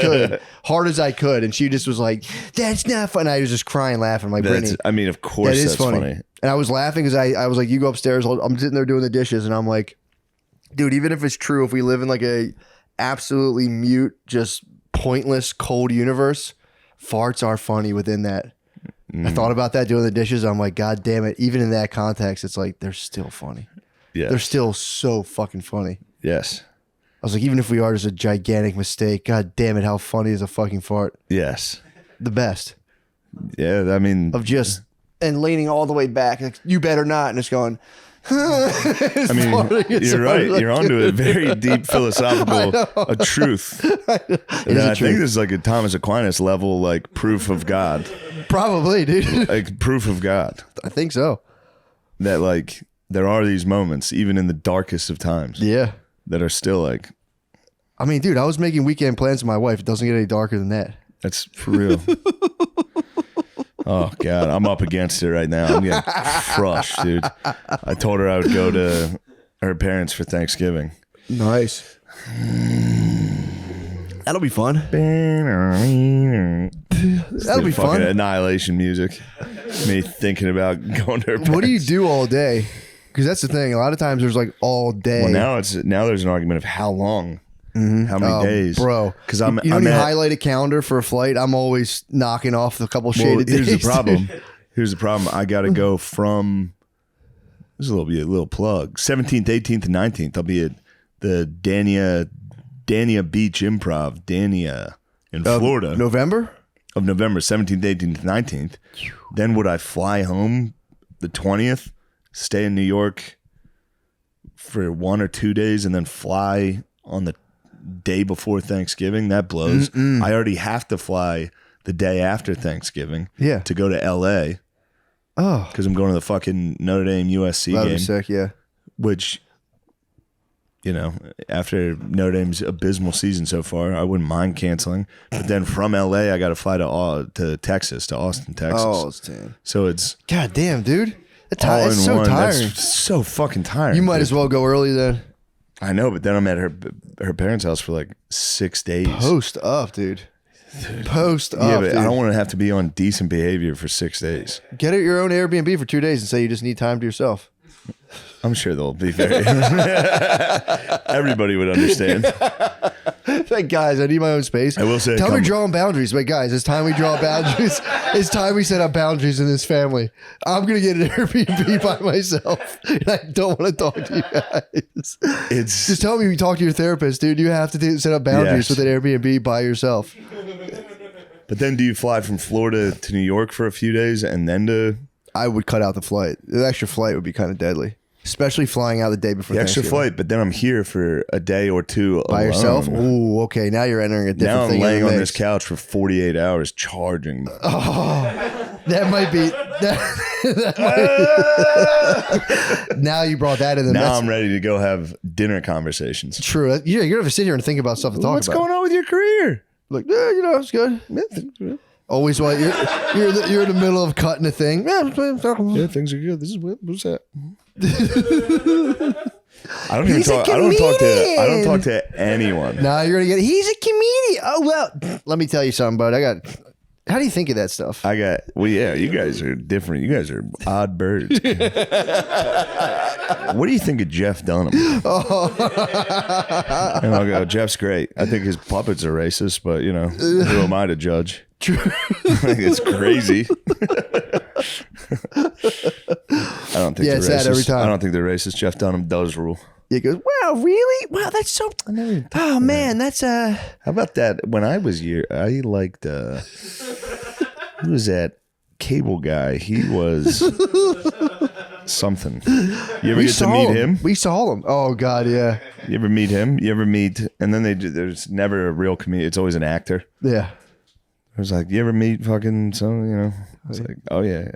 could. And she just was like, that's not fun. I was just crying, laughing. I'm like, Brittany. I mean, of course that's funny. And I was laughing because I was like, you go upstairs. I'm sitting there doing the dishes, and I'm like, dude, even if it's true, if we live in like a absolutely mute, just pointless, cold universe, farts are funny within that. I thought about that doing the dishes. I'm like, God damn it. Even in that context, it's like, they're still funny. Yes. They're still so fucking funny. Yes. I was like, even if we are just a gigantic mistake, God damn it, how funny is a fucking fart? Yes. The best. Yeah, I mean, Of just, and leaning all the way back, like, you better not, and it's going, I mean, you're right. You're onto a very deep philosophical a truth. And I think this is like a Thomas Aquinas level, like proof of God. Probably, dude. Like proof of God. I think so. That like there are these moments, even in the darkest of times, Yeah. that are still like, I mean, dude, I was making weekend plans with my wife. It doesn't get any darker than that. that's for real. Oh God, I'm up against it right now. I'm getting crushed, dude. I told her I would go to her parents for Thanksgiving. Nice. That'll be fun. That'll be fun. Annihilation music. Me thinking about going to her parents. What do you do all day? Because that's the thing. A lot of times there's like all day. Well, now there's an argument of how long, how many days, bro. Because you highlight a calendar for a flight. I'm always knocking off a couple shaded days. Here's the problem. Here's the problem. I got to go from. This is a little plug. 17th, 18th, and 19th. I'll be at the Dania Beach Improv, Dania in Florida. November 17th, 18th, 19th. Then would I fly home the 20th, stay in New York for 1 or 2 days, and then fly on the day before Thanksgiving? That blows. I already have to fly the day after Thanksgiving to go to LA. Oh. Because I'm going to the fucking Notre Dame USC That'd game. be sick, yeah. Which, you know, after Notre Dame's abysmal season so far, I wouldn't mind canceling. But then from LA, I got to fly to Texas, to Austin, Texas. Oh, it's damn. So it's God damn, dude. It's so one. tiring. That's so fucking tiring. You might as well go early then. I know, but then I'm at her parents' house for like 6 days. Post up, dude. Post up. Yeah, but dude. I don't want to have to be on decent behavior for 6 days. Get at your own Airbnb for 2 days and say you just need time to yourself. I'm sure they'll be very. Everybody would understand. Like, guys, I need my own space. I will say, tell me drawing boundaries. But guys, it's time we draw boundaries. It's time we set up boundaries in this family. I'm gonna get an Airbnb by myself, and I don't want to talk to you guys. It's Just tell me you talk to your therapist, dude. You have to set up boundaries Yes. with an Airbnb by yourself. But then, do you fly from Florida to New York for a few days and then to I would cut out the flight. The extra flight would be kind of deadly, especially flying out the day before the extra Thanksgiving. flight? But then I'm here for a day or two By alone. yourself? Ooh, okay. Now you're entering a different Now I'm thing. laying in the on mix. this couch for 48 hours charging. That might be. Now you brought that in. The Now I'm ready to go have dinner conversations. True. Yeah, you're gonna have to sit here and think about stuff to talk What's about. going on with your career? Like, yeah, you know, it's good. Always while you're in the middle of cutting a thing. Yeah, things are good. This is what's that? I don't talk to anyone. Nah, you're gonna get. He's a comedian. Oh well, let me tell you something, bud. How do you think of that stuff? You guys are different. You guys are odd birds. What do you think of Jeff Dunham? And I'll go, Jeff's great. I think his puppets are racist, but you know, who am I to judge? True. Like, it's crazy. I don't think it's they're that racist. every time. I don't think they're racist. Jeff Dunham does rule. He goes, wow, really? Wow, that's so. Oh man, that's How about that? When I was I liked. Who was that cable guy? He was something. You ever get to meet him? We saw him. Oh God, yeah. You ever meet him? You ever meet? And then there's never a real comedian. It's always an actor. Yeah. I was like, you ever meet fucking some? You know, it's like, oh yeah.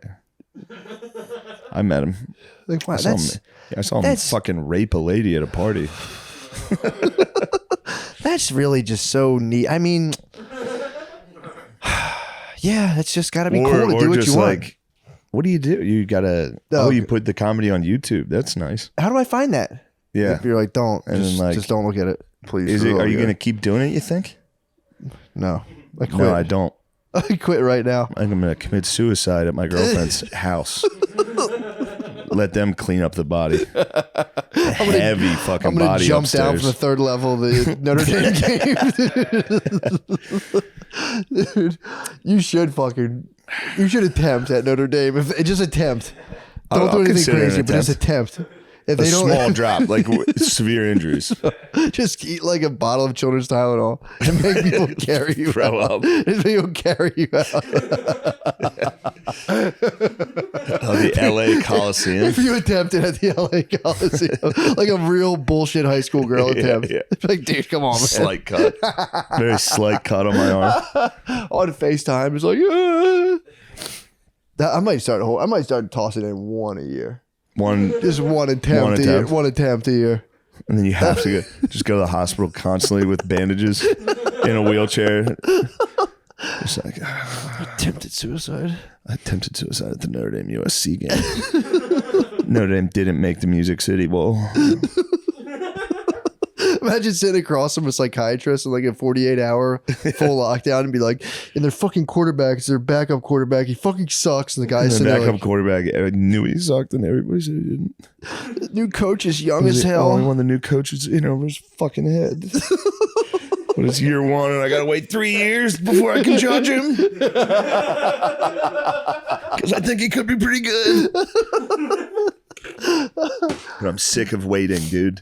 I met him. Like, wow, I saw him fucking rape a lady at a party. That's really just so neat. I mean, yeah, it's just got to be cool to do what you want. Like, what do? You gotta. You put the comedy on YouTube. That's nice. How do I find that? Yeah, if you're like, don't, and just don't look at it, please. Are you gonna keep doing it? You think? No, I quit. No, I don't. I quit right now. I'm gonna commit suicide at my girlfriend's house. Let them clean up the body. Heavy fucking body. I'm gonna jump upstairs. Down from the third level of the Notre Dame game. Dude, you should attempt at Notre Dame. Just attempt. Don't do anything crazy, but just attempt. If they don't, small drop, like severe injuries. Just eat like a bottle of children's Tylenol and make people carry you Throw up. Just make people carry you out. The LA Coliseum. If you attempted at the LA Coliseum, like a real bullshit high school girl attempt. Yeah. Like, dude, come on, man. Slight cut. Very slight cut on my arm. On FaceTime, it's like, I might start tossing in one a year. Just one attempt a year. One attempt a year. And then you have to just go to the hospital constantly with bandages in a wheelchair. Just like, attempted suicide. I attempted suicide at the Notre Dame USC game. Notre Dame didn't make the Music City Bowl. Imagine sitting across from a psychiatrist in like a 48-hour full lockdown and be like, and their fucking quarterback is their backup quarterback. He fucking sucks. And the guy's sitting there backup like, quarterback knew he sucked and everybody said he didn't. The new coach is young as hell. Only one the new coach is in over his fucking head. But it's year one and I gotta wait 3 years before I can judge him. Because I think he could be pretty good. But I'm sick of waiting, dude.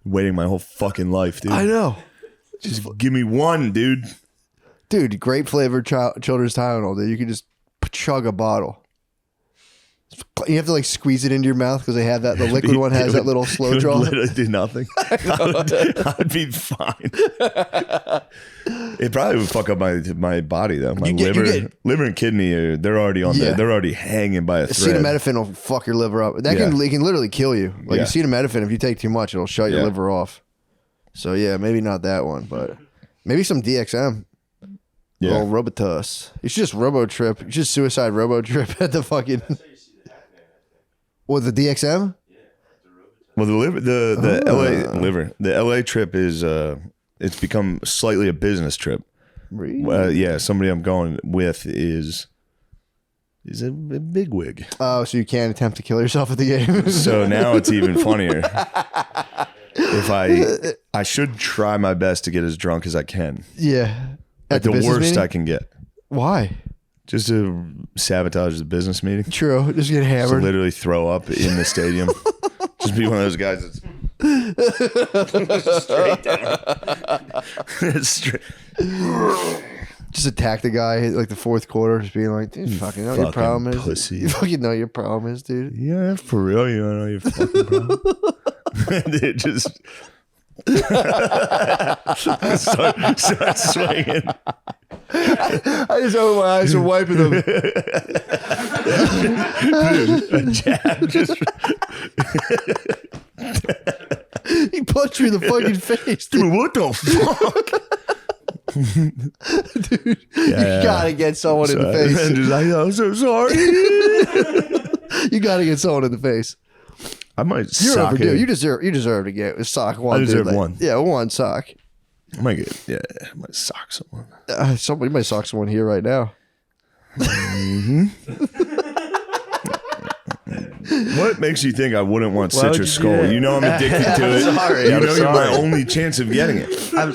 Waiting my whole fucking life, dude. I know. Just give me one, dude. Dude, grape flavored children's Tylenol, dude. You can just chug a bottle. You have to like squeeze it into your mouth because they have that. The liquid one has that little slow draw. Literally do nothing. I'd be fine. It probably would fuck up my body though. My liver and kidney. They're already on there. They're already hanging by a thread. Acetaminophen will fuck your liver up. It can literally kill you. Like acetaminophen, if you take too much, it'll shut your liver off. So yeah, maybe not that one, but maybe some DXM. Yeah. Little Robotus. You should just Robotrip. You should suicide Robotrip at the fucking. What, the DXM? Well, the LA trip is it's become slightly a business trip. Really? Somebody I'm going with is a bigwig. Oh, so you can't attempt to kill yourself at the game. So now it's even funnier. If I should try my best to get as drunk as I can. Yeah. At the worst meeting? I can get. Why? Just to sabotage the business meeting. True. Just get hammered. So literally throw up in the stadium. Just be one of those guys that's straight down. Straight. Just attack the guy like the fourth quarter, just being like, dude, fucking know what your problem is. Pussy. You fucking know your problem is, dude. Yeah, for real, you don't know your fucking problem. Dude, just start swinging. I just opened my eyes and wiping them. A jab just. He punched me in the fucking face, dude. Dude, what the fuck? Dude, you gotta get someone in the face. I'm so sorry. You gotta get someone in the face. I might You're sock overdue. it. You deserve to get a sock one. I deserve one. Yeah, one sock. I might get. Yeah, I might sock someone. Somebody might sock someone here right now. Mm-hmm. What makes you think I wouldn't want citrus skull? You know I'm addicted to it. Sorry, you know you're my only chance of getting it.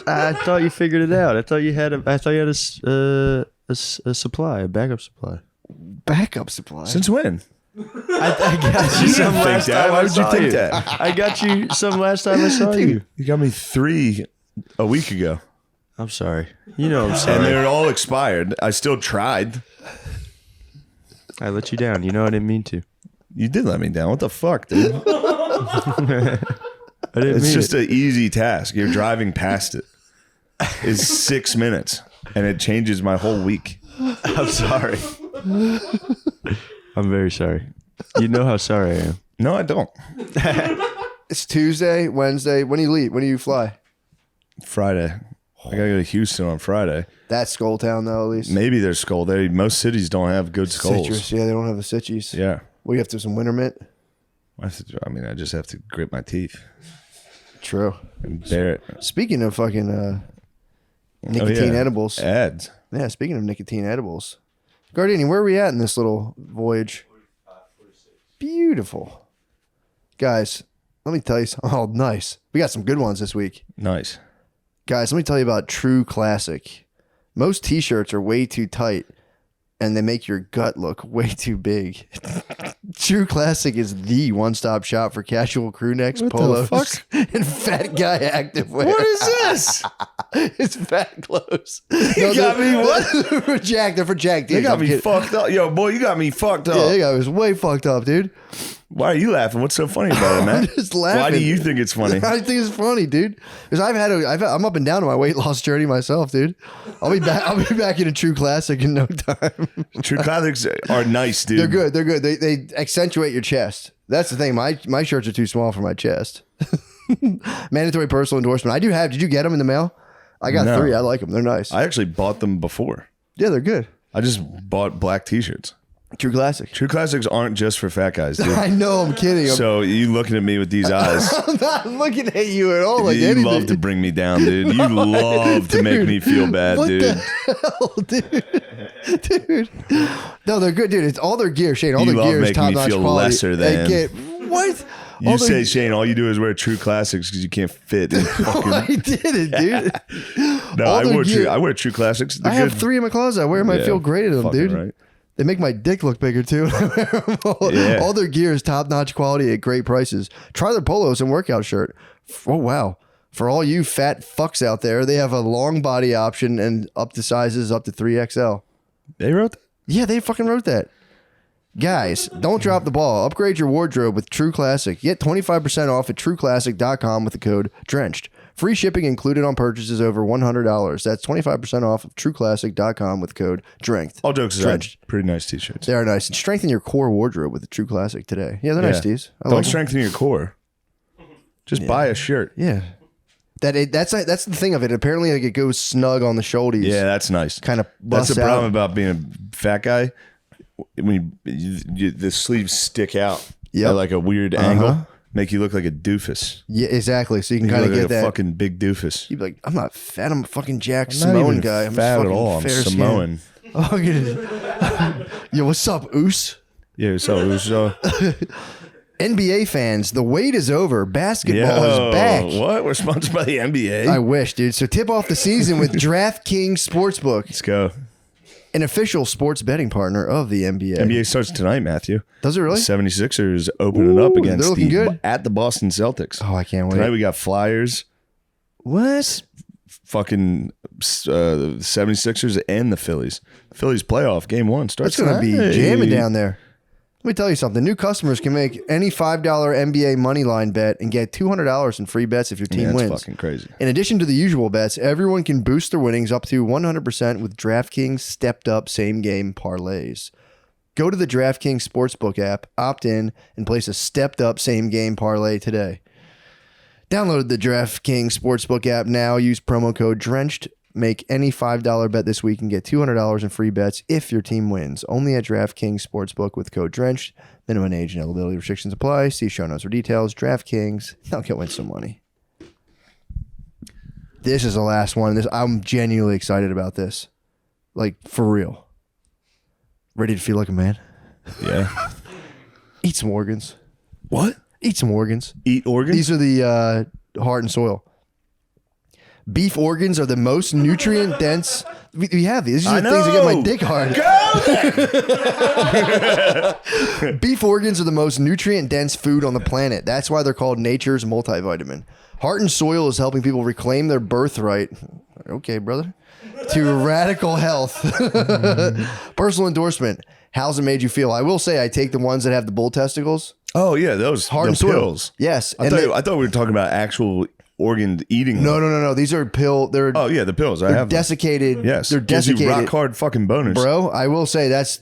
I thought you figured it out. I thought you had a a backup supply. Backup supply. Since when? I got you some last time. Why would you think that? I got you some last time I saw you. You got me 3 a week ago. I'm sorry. You know I'm And sorry. they're all expired. I still tried. I let you down. You know I didn't mean to. You did let me down. What the fuck, dude? I didn't It's mean just it. an easy task. You're driving past it. It's 6 minutes, and it changes my whole week. I'm sorry. I'm very sorry. You know how sorry I am. No, I don't. It's Tuesday, Wednesday. When do you leave? When do you fly? Friday. I gotta go to Houston on Friday. That's Skull Town, though, at least. Maybe there's skull there. Most cities don't have good skulls. Citrus. Yeah, they don't have the citchies. Yeah. Well, you have to have some winter mint. I just have to grit my teeth True. and bear it. Speaking of fucking nicotine edibles. Ads. Yeah, speaking of nicotine edibles. Gardini, where are we at in this little voyage? Beautiful. Guys, let me tell you something. Oh, nice. We got some good ones this week. Nice. Guys, let me tell you about True Classic. Most t-shirts are way too tight and they make your gut look way too big. True Classic is the one-stop shop for casual crew necks, What the polos, fuck? and fat guy activewear. What is this? It's fat clothes. You got me what? They're for Jack. They're for Jack. They Dude, got I'm me kidding. fucked up. Yo, boy, you got me fucked up. Yeah, they got us way fucked up, dude. Why are you laughing? What's so funny about it, I'm man? just laughing. Why do you think it's funny? I think it's funny, dude. Because I'm up and down on my weight loss journey myself, dude. I'll be back in a True Classic in no time. True Classics are nice, dude. They're good. They're good. They accentuate your chest. That's the thing. My shirts are too small for my chest. Mandatory personal endorsement. I do have. Did you get them in the mail? I got 3. I like them. They're nice. I actually bought them before. Yeah, they're good. I just bought black t-shirts. True Classic. True Classics aren't just for fat guys, dude. I know. I'm kidding. So you looking at me with these eyes. I'm not looking at you at all. Like You anything. love to bring me down, dude. You love to make Dude, me feel bad, what dude. the hell, dude? No, they're good, dude. It's all their gear, Shane. All You their love gear is making me top notch feel quality. lesser than. What? You All say, their- Shane, all you do is wear True Classics because you can't fit in No, fucking. I didn't, dude. No, all I their wear True Classics. They're I have good. 3 in my closet. I wear them. I Yeah, feel great in them, fucking dude. right. They make my dick look bigger too. Yeah. All their gear is top notch quality at great prices. Try their polos and workout shirt. Oh wow! For all you fat fucks out there, they have a long body option and up to sizes up to 3XL. They wrote that? Yeah, they fucking wrote that. Guys, don't drop the ball. Upgrade your wardrobe with True Classic. Get 25% off at trueclassic.com with the code DRENCHED. Free shipping included on purchases over $100. That's 25% off of trueclassic.com with code DRENCHED. All jokes aside, Drenched. pretty nice t-shirts. They are nice. And strengthen your core wardrobe with the True Classic today. Yeah, they're nice, Steez. I Don't like 'em. strengthen your core. Just buy a shirt. Yeah. That's the thing of it. Apparently, like, it goes snug on the shoulders. Yeah, that's nice. Kind of That's busts the problem out. about being a fat guy. When the sleeves stick out Yep. at like a weird angle, make you look like a doofus. Yeah, exactly. So you can You kind look of like get a that. fucking big doofus. You'd be like, I'm not fat. I'm a fucking Jack Not Samoan even guy. I'm fat just at all. I'm fair Samoan. skin. Oh, look at it. Yo, what's up, Oos? Yeah, so it was. NBA fans, the wait is over. Basketball is back. What? We're sponsored by the NBA. I wish, dude. So tip off the season with Draftkings Sportsbook, Let's go. an official sports betting partner of the NBA. NBA starts tonight, Matthew. Does it really? 76ers opening up Ooh, against they're looking good. at the Boston Celtics. Oh, I can't wait. Tonight we got Flyers, What? fucking 76ers, and the Phillies. Phillies playoff game 1 starts It's going to be tonight. jamming down there. Let me tell you something. New customers can make any $5 NBA moneyline bet and get $200 in free bets if your team Yeah, wins. that's fucking crazy. In addition to the usual bets, everyone can boost their winnings up to 100% with DraftKings stepped-up same-game parlays. Go to the DraftKings Sportsbook app, opt in, and place a stepped-up same-game parlay today. Download the DraftKings Sportsbook app now. Use promo code DRENCHED. Make any $5 bet this week and get $200 in free bets if your team wins. Only at DraftKings Sportsbook with code DRENCHED. Minimum age and eligibility restrictions apply. See show notes for details. DraftKings. Now go win some money. This is the last one. I'm genuinely excited about this. Like, for real. Ready to feel like a man? Yeah. Eat some organs. What? Eat some organs. Eat organs? These are the heart and soil. Beef organs are the most nutrient dense. We have these. These are I the things that get my know. dick hard. Beef organs are the most nutrient dense food on the planet. That's why they're called nature's multivitamin. Heart and Soil is helping people reclaim their birthright. Okay, brother. To radical health. Personal endorsement. How's it made you feel? I will say I take the ones that have the bull testicles. Oh yeah, those Heart and the Soil. pills. Yes. I thought we were talking about actual organ eating. No. These are They're The pills. I they're have them. desiccated. Yes, They're gives you desiccated. rock hard fucking boners, Bro, I will say that's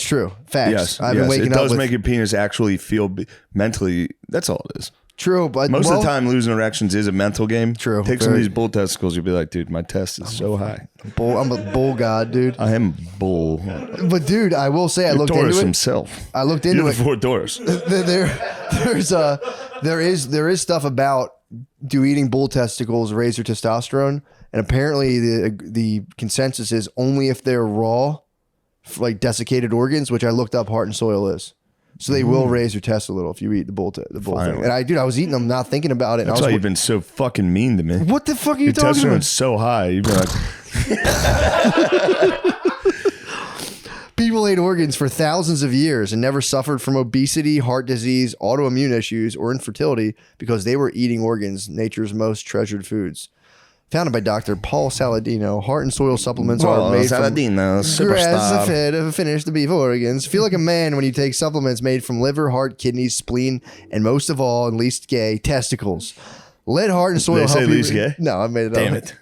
true. Facts. Yes, I've been waking it up does with make your penis actually feel mentally. That's all it is. true, but Most of the time, losing erections is a mental game. True, Take some of very- these bull testicles. You'll be like, dude, my test is so high. I'm a bull god, dude. I am bull. But dude, I will say I looked Taurus into it. himself. I looked into You're it. the 4 Taurus. There is stuff about do eating bull testicles raise your testosterone, and apparently the consensus is only if they're raw, like desiccated organs, which I looked up. Heart and Soil is. So they will raise your test a little if you eat the bull thing. Finally. And I was eating them, not thinking about it. And That's I why was you've been so fucking mean to me. what the fuck are you Your talking about? testosterone's so high. You've been like, People ate organs for thousands of years and never suffered from obesity, heart disease, autoimmune issues, or infertility because they were eating organs, nature's most treasured foods. Founded by Dr. Paul Saladino, Heart and Soil supplements are made Saladino, from grass-fed finished beef organs. Feel like a man when you take supplements made from liver, heart, kidneys, spleen, and most of all, and least gay, testicles. Let Heart and Soil They say help you. least gay? No, I made it Damn up. it.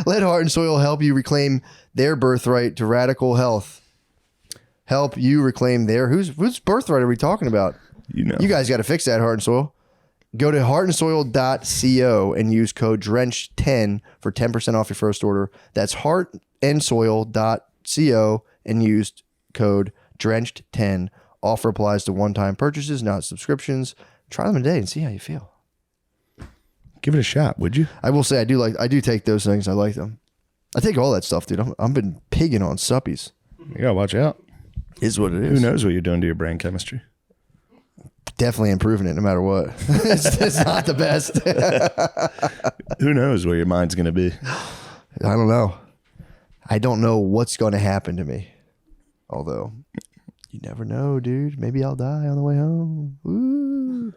Let Heart and Soil help you reclaim their birthright to radical health. Help you reclaim their whose birthright are we talking about? You know. You guys got to fix that, Heart and Soil. Go to heartandsoil.co and use code DRENCHED10 for 10% off your first order. That's heartandsoil.co and use code DRENCHED10. Offer applies to one-time purchases, not subscriptions. Try them a day and see how you feel. Give it a shot, would you? I will say I do take those things. I like them. I take all that stuff, dude. I've been pigging on suppies. You gotta watch out. Is what it Who is. knows what you're doing to your brain chemistry? Definitely improving it no matter what. it's not the best. Who knows where your mind's gonna be? I don't know. I don't know what's going to happen to me. Although, you never know, dude. Maybe I'll die on the way home. Ooh.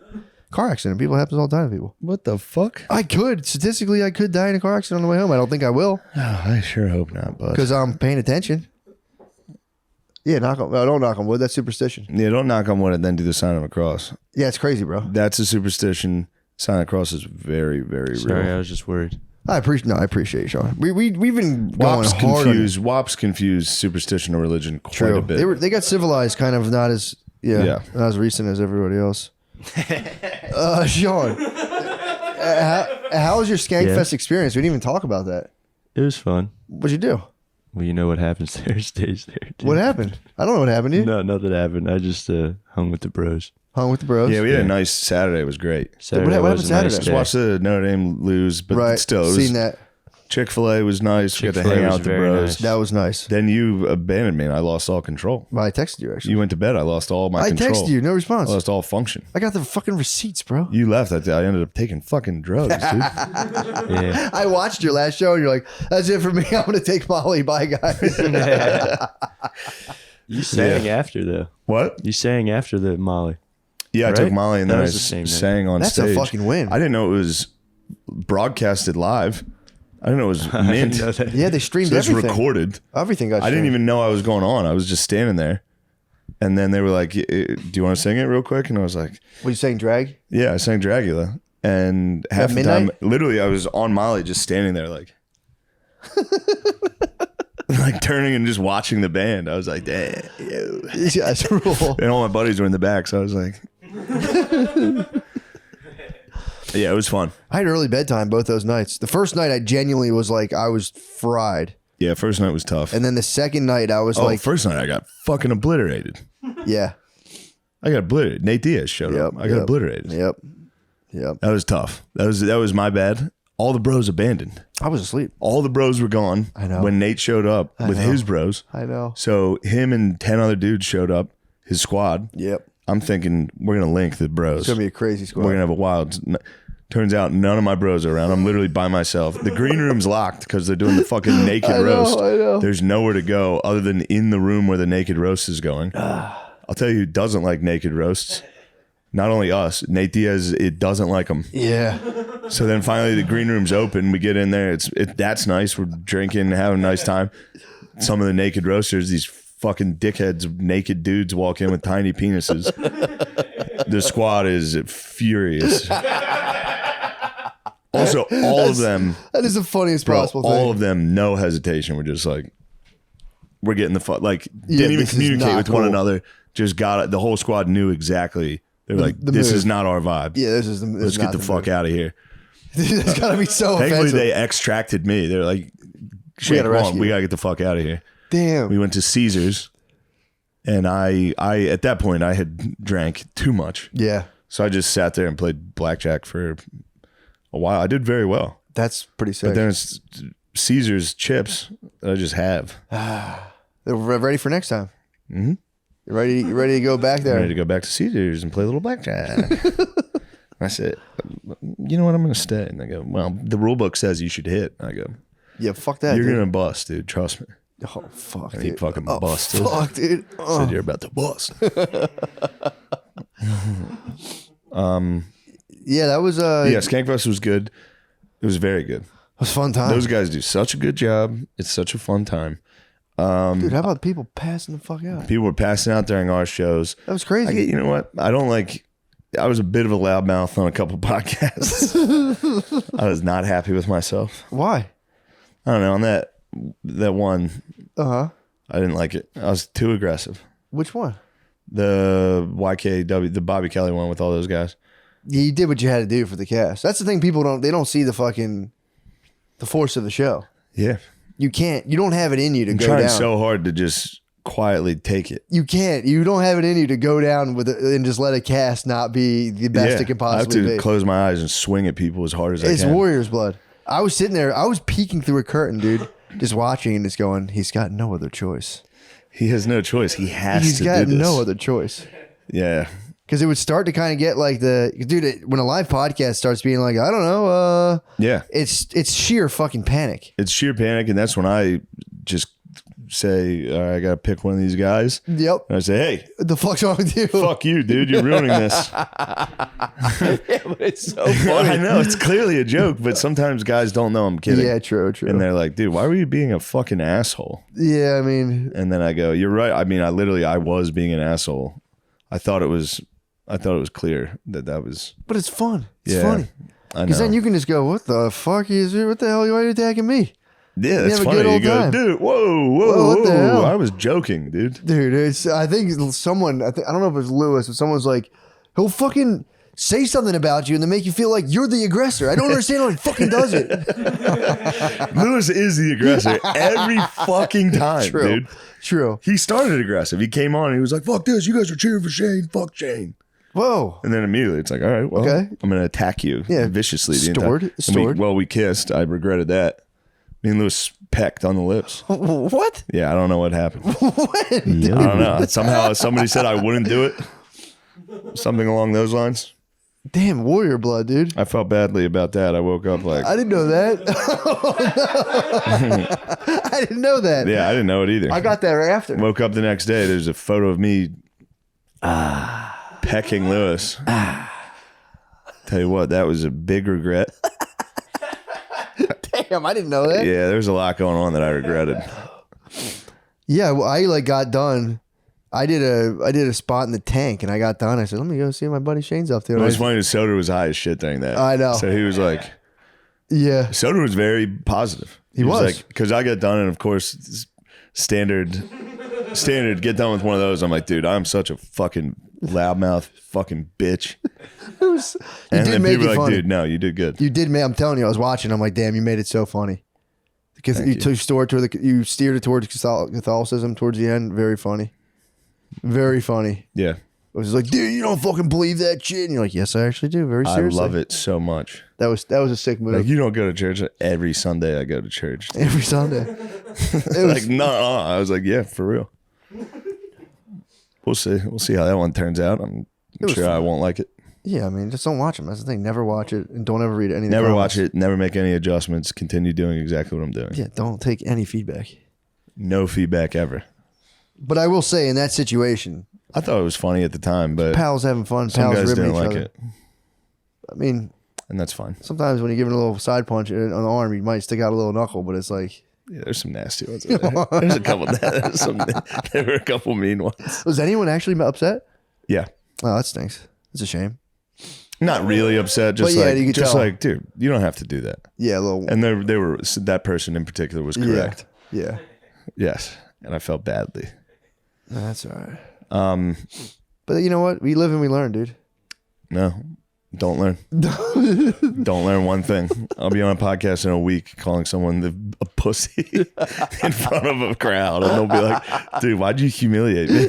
Car accident. People happens all the time to people. What the fuck? Statistically, I could die in a car accident on the way home. I don't think I will Oh, I sure hope not, bud. because I'm paying attention. Yeah, don't knock on wood. That's superstition. Yeah, don't knock on wood and then do the sign of a cross. Yeah, it's crazy, bro. That's a superstition. Sign of a cross is very, very Sorry, real. I was just worried. I appreciate you, Shawn. We've been going WAPs hard. WAPs confuse superstition or religion quite True. a bit. They got civilized, kind of not as not as recent as everybody else. Shawn, how was your Skankfest experience? We didn't even talk about that. It was fun. What'd you do? Well, you know what happens there stays there. Dude. What happened? I don't know what happened to you. No, nothing happened. I just hung with the bros. Hung with the bros. Yeah, we had a nice Saturday. It was great. Saturday what was happened a nice Saturday? Just day. watched the Notre Dame lose, but right. still, it was, Seen that. Chick-fil-A was nice. We got to Chick-fil-A hang was out with the very bros. nice. That was nice. Then you abandoned me and I lost all control. Well, I texted you actually. You went to bed. I lost all my control. texted you. No response. I lost all function. I got the fucking receipts, bro. You left. I ended up taking fucking drugs, dude. Yeah. I watched your last show and you're like, that's it for me. I'm going to take Molly. Bye, guys. You sang after though. What? You sang after the Molly. Yeah, I Right? took Molly and That then I was the same night. sang on That's stage. a fucking win. I didn't know it was broadcasted live. I didn't know it was mint. know that. Yeah, they streamed So it's everything. recorded. Everything got I didn't streamed. even know I was going on. I was just standing there. And then they were like, do you want to sing it real quick? And I was like, What, you saying drag? yeah, I sang Dragula. And half the midnight? time, literally, I was on Molly just standing there like, like turning and just watching the band. I was like, damn. Yo. Yeah, that's rule. And all my buddies were in the back. So I was like, yeah, it was fun. I had early bedtime both those nights. The first night I genuinely was like, I was fried. Yeah, first night was tough. And then the second night I was like, first night I got fucking obliterated. yeah. I got obliterated. Nate Diaz showed Yep, up. I got yep. obliterated. Yep. That was tough. That was my bad. All the bros abandoned. I was asleep. All the bros were gone. I know. When Nate showed up with know. his bros. I know. So him and 10 other dudes showed up, his squad. Yep. I'm thinking we're going to link the bros. It's going to be a crazy squad. We're going to have a wild. Turns out none of my bros are around. I'm literally by myself. The green room's locked because they're doing the fucking naked roast. I know. There's nowhere to go other than in the room where the naked roast is going. I'll tell you who doesn't like naked roasts. Not only us, Nate Diaz, it doesn't like them. Yeah. So then finally the green room's open. We get in there. That's nice. We're drinking, having a nice time. Some of the naked roasters, these fucking dickheads, naked dudes walk in with tiny penises. The squad is furious. Also, all of them. That is the funniest possible thing. All of them, no hesitation. We're just like, we're getting the fuck. Like, didn't even communicate with one another. Just got it. The whole squad knew exactly. They're like, this is not our vibe. Yeah, let's get the fuck out of here. It's got to be so Thankfully, offensive. they extracted me. They're like, we gotta get the fuck out of here. Damn. We went to Caesars, and I at that point I had drank too much. Yeah. So I just sat there and played blackjack for a while. I did very well. That's pretty sick. But then it's Caesar's chips that I just have. They're ready for next time. Mm-hmm. You ready to go back there? I'm ready to go back to Caesars and play a little blackjack. I said, you know what? I'm going to stay. And they go, well, the rule book says you should hit. I go, yeah, fuck that. You're going to bust, dude. Trust me. Oh, fuck, And dude. he fucking busted. Fuck, dude. Oh. Said you're about to bust. Yeah, that was Yeah, Skankfest was good. It was very good. it was a fun time. Those guys do such a good job. It's such a fun time. Dude, how about people passing the fuck out? People were passing out during our shows. That was crazy. You know what? I was a bit of a loudmouth on a couple podcasts. I was not happy with myself. Why? I don't know. On that one, Uh-huh. I didn't like it. I was too aggressive. Which one? The YKW, the Bobby Kelly one with all those guys. You did what you had to do for the cast. That's the thing. People don't see the force of the show. Yeah. You don't have it in you to I'm go trying down. so hard to just quietly take it. You can't. You don't have it in you to go down with it and just let a cast not be the best it can possibly I have to be. close my eyes and swing at people as hard as I It's can. Warrior's blood. I was sitting there. I was peeking through a curtain, dude, just watching and just going, he's got no other choice. He has no choice. He has He's to got do this. no other choice. Yeah. Because it would start to kind of get like when a live podcast starts being like, I don't know, Yeah. it's sheer fucking panic. It's sheer panic, and that's when I just say, all right, I got to pick one of these guys. Yep. And I say, hey, What the fuck's wrong with you? fuck you, dude. You're ruining this. Yeah, but it's so funny. I know. It's clearly a joke, but sometimes guys don't know I'm kidding. Yeah, true. And they're like, dude, why were you being a fucking asshole? Yeah, I mean, And then I go, you're right. I mean, I was being an asshole. I thought it was clear that was. but it's fun. It's Yeah, funny. I know. Because then you can just go, what the fuck is it? What the hell are you attacking me? Yeah, that's have a funny. good You old go, time. dude, whoa, what the hell? I was joking, dude. Dude, I think someone, I don't know if it was Lewis, but someone's like, he'll fucking say something about you and then make you feel like you're the aggressor. I don't understand how he fucking does it. Lewis is the aggressor every fucking time, True. dude. True. He started aggressive. He came on and he was like, fuck this. You guys are cheering for Shane. Fuck Shane. Whoa. And then immediately it's like, all right, well, Okay. I'm going to attack you viciously. The Stored. We kissed. I regretted that. Me and Lewis pecked on the lips. What? Yeah, I don't know what happened. When? I don't know. Somehow somebody said I wouldn't do it. Something along those lines. Damn, warrior blood, dude. I felt badly about that. I woke up like, I didn't know that. I didn't know that. yeah, I didn't know it either. I got that right after. Woke up the next day. There's a photo of me pecking Lewis. Tell you what, that was a big regret. Damn, I didn't know that. Yeah, there's a lot going on that I regretted. Yeah, well, I got done. I did a spot in the tank and I got done. I said, let me go see what my buddy Shane's up to. It was funny. Soda was high as shit during that. I know. So he was like, Yeah. Soda was very positive. He was. like, because I got done, and of course, standard, get done with one of those. I'm like, dude, I'm such a fucking loudmouth fucking bitch. You And did then make people it were like, funny. dude, no, you did good. You did, man. I'm telling you, I was watching. I'm like, damn, you made it so funny. Because you steered it towards Catholicism towards the end. Very funny. Very funny. Yeah. I was like, dude, you don't fucking believe that shit. And you're like, yes, I actually do. Very seriously. I love it so much. That was a sick move. Like, you don't go to church. Every Sunday I go to church. Every Sunday. It was, Like, no, I was like, yeah, for real. We'll see. We'll see how that one turns out. I'm sure I won't like it. Yeah, I mean, just don't watch them. That's the thing. Never watch it and don't ever read anything. Never watch it. Never make any adjustments. Continue doing exactly what I'm doing. Yeah, don't take any feedback. No feedback ever. But I will say, in that situation, I thought it was funny at the time, but pals having fun, some pals guys ribbing didn't each like other. it, I mean, and that's fine. sometimes when you're giving a little side punch on the arm, you might stick out a little knuckle, but it's like... Yeah, there's some nasty ones. There. There's a couple. There were a couple mean ones. Was anyone actually upset? Yeah. Oh, that stinks. It's a shame. Not really upset. Just But yeah, like, you could just tell. like, dude, you don't have to do that. Yeah, a little... And they were that person in particular was correct. Yeah. Yes, and I felt badly. That's all right. But you know what? We live and we learn, dude. No, don't learn. Don't learn one thing. I'll be on a podcast in a week calling someone a pussy in front of a crowd, and they'll be like, "Dude, why'd you humiliate me?"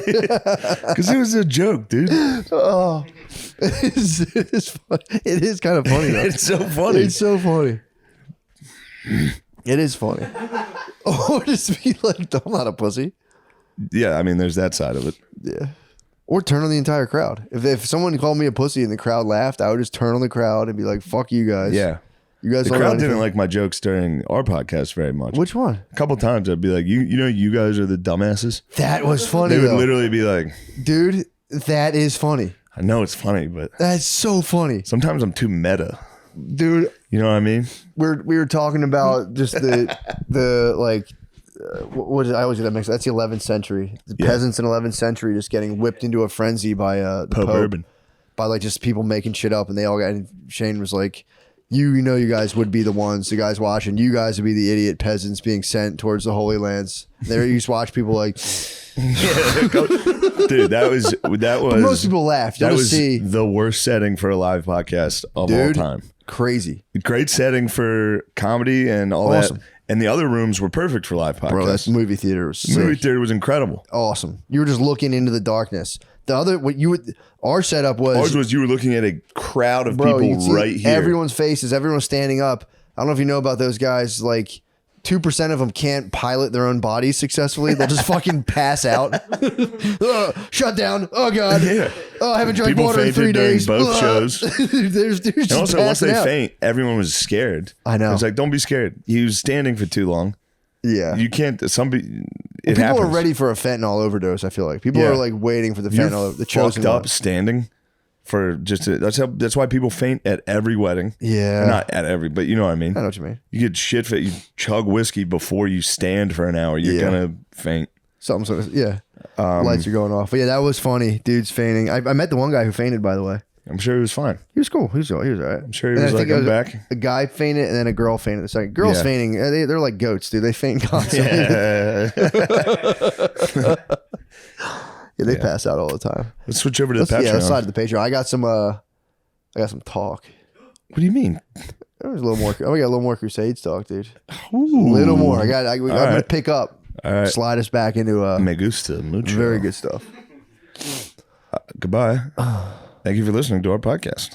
Because it was a joke, dude. Oh, it is fun. It is kind of funny, though. It's so funny. It's so funny. It is funny. Or just be like, I'm not a pussy. Yeah, I mean, there's that side of it. Yeah. Or turn on the entire crowd. If someone called me a pussy and the crowd laughed, I would just turn on the crowd and be like, fuck you guys. Yeah. You guys The don't know crowd anything. didn't like my jokes during our podcast very much. Which one? A couple times I'd be like, you know, you guys are the dumbasses. That was funny, They would though. literally be like, Dude, that is funny. I know it's funny, but That's so funny. sometimes I'm too meta. Dude, You know what I mean? we were talking about just the like what is it? I always get that mixed up. That's the 11th century. The peasants in 11th century just getting whipped into a frenzy by the Pope Urban. by like just people making shit up, and they all got. And Shane was like, you know, you guys would be the ones, the guys watching. You guys would be the idiot peasants being sent towards the Holy Lands. There, you just watch people like. Dude, that was But most people laughed. That You'll was see, the worst setting for a live podcast of all time. crazy. Great setting for comedy and all Awesome. that. And the other rooms were perfect for live podcasts. Bro, that movie theater was sick. The movie theater was incredible. Awesome. You were just looking into the darkness. The other, what you would, our setup was, Ours was you were looking at a crowd of bro, you people could see right here. everyone's faces, everyone's standing up. I don't know if you know about those guys. Like 2% of them can't pilot their own bodies successfully. They'll just fucking pass out. Shut down. Oh God. Yeah. Oh, I haven't drank People water in 3 fainted during days. both shows. There's dudes And just also, once passing they out. faint, everyone was scared. I know. It's like, don't be scared. He was standing for too long. Yeah. You can't. It People happens. are ready for a fentanyl overdose. I feel like people Yeah. are like waiting for the You're fentanyl. The chosen fucked up one. standing for just. That's why people faint at every wedding. Yeah. Not at every, but you know what I mean. I know what you mean. You get shit fit. You chug whiskey before you stand for an hour. You're Yeah. gonna faint. Something sort of, yeah. Lights are going off. But yeah, that was funny. Dude's fainting. I met the one guy who fainted, by the way. I'm sure he was fine. He was cool. He was all right. I'm sure he was like, I'm back. A guy fainted and then a girl fainted the second. Girls Yeah. fainting, they're like goats, dude. They faint constantly. Yeah. Yeah, they pass out all the time. Let's switch over to the Yeah, let's Patreon. slide to the Patreon. I got some talk. What do you mean? There was a little more. Oh, we got a little more Crusades talk, dude. Ooh. A little more. I'm gonna right. pick up. All right. Slide us back into Me gusta mucho. very good stuff. Goodbye. Thank you for listening to our podcast.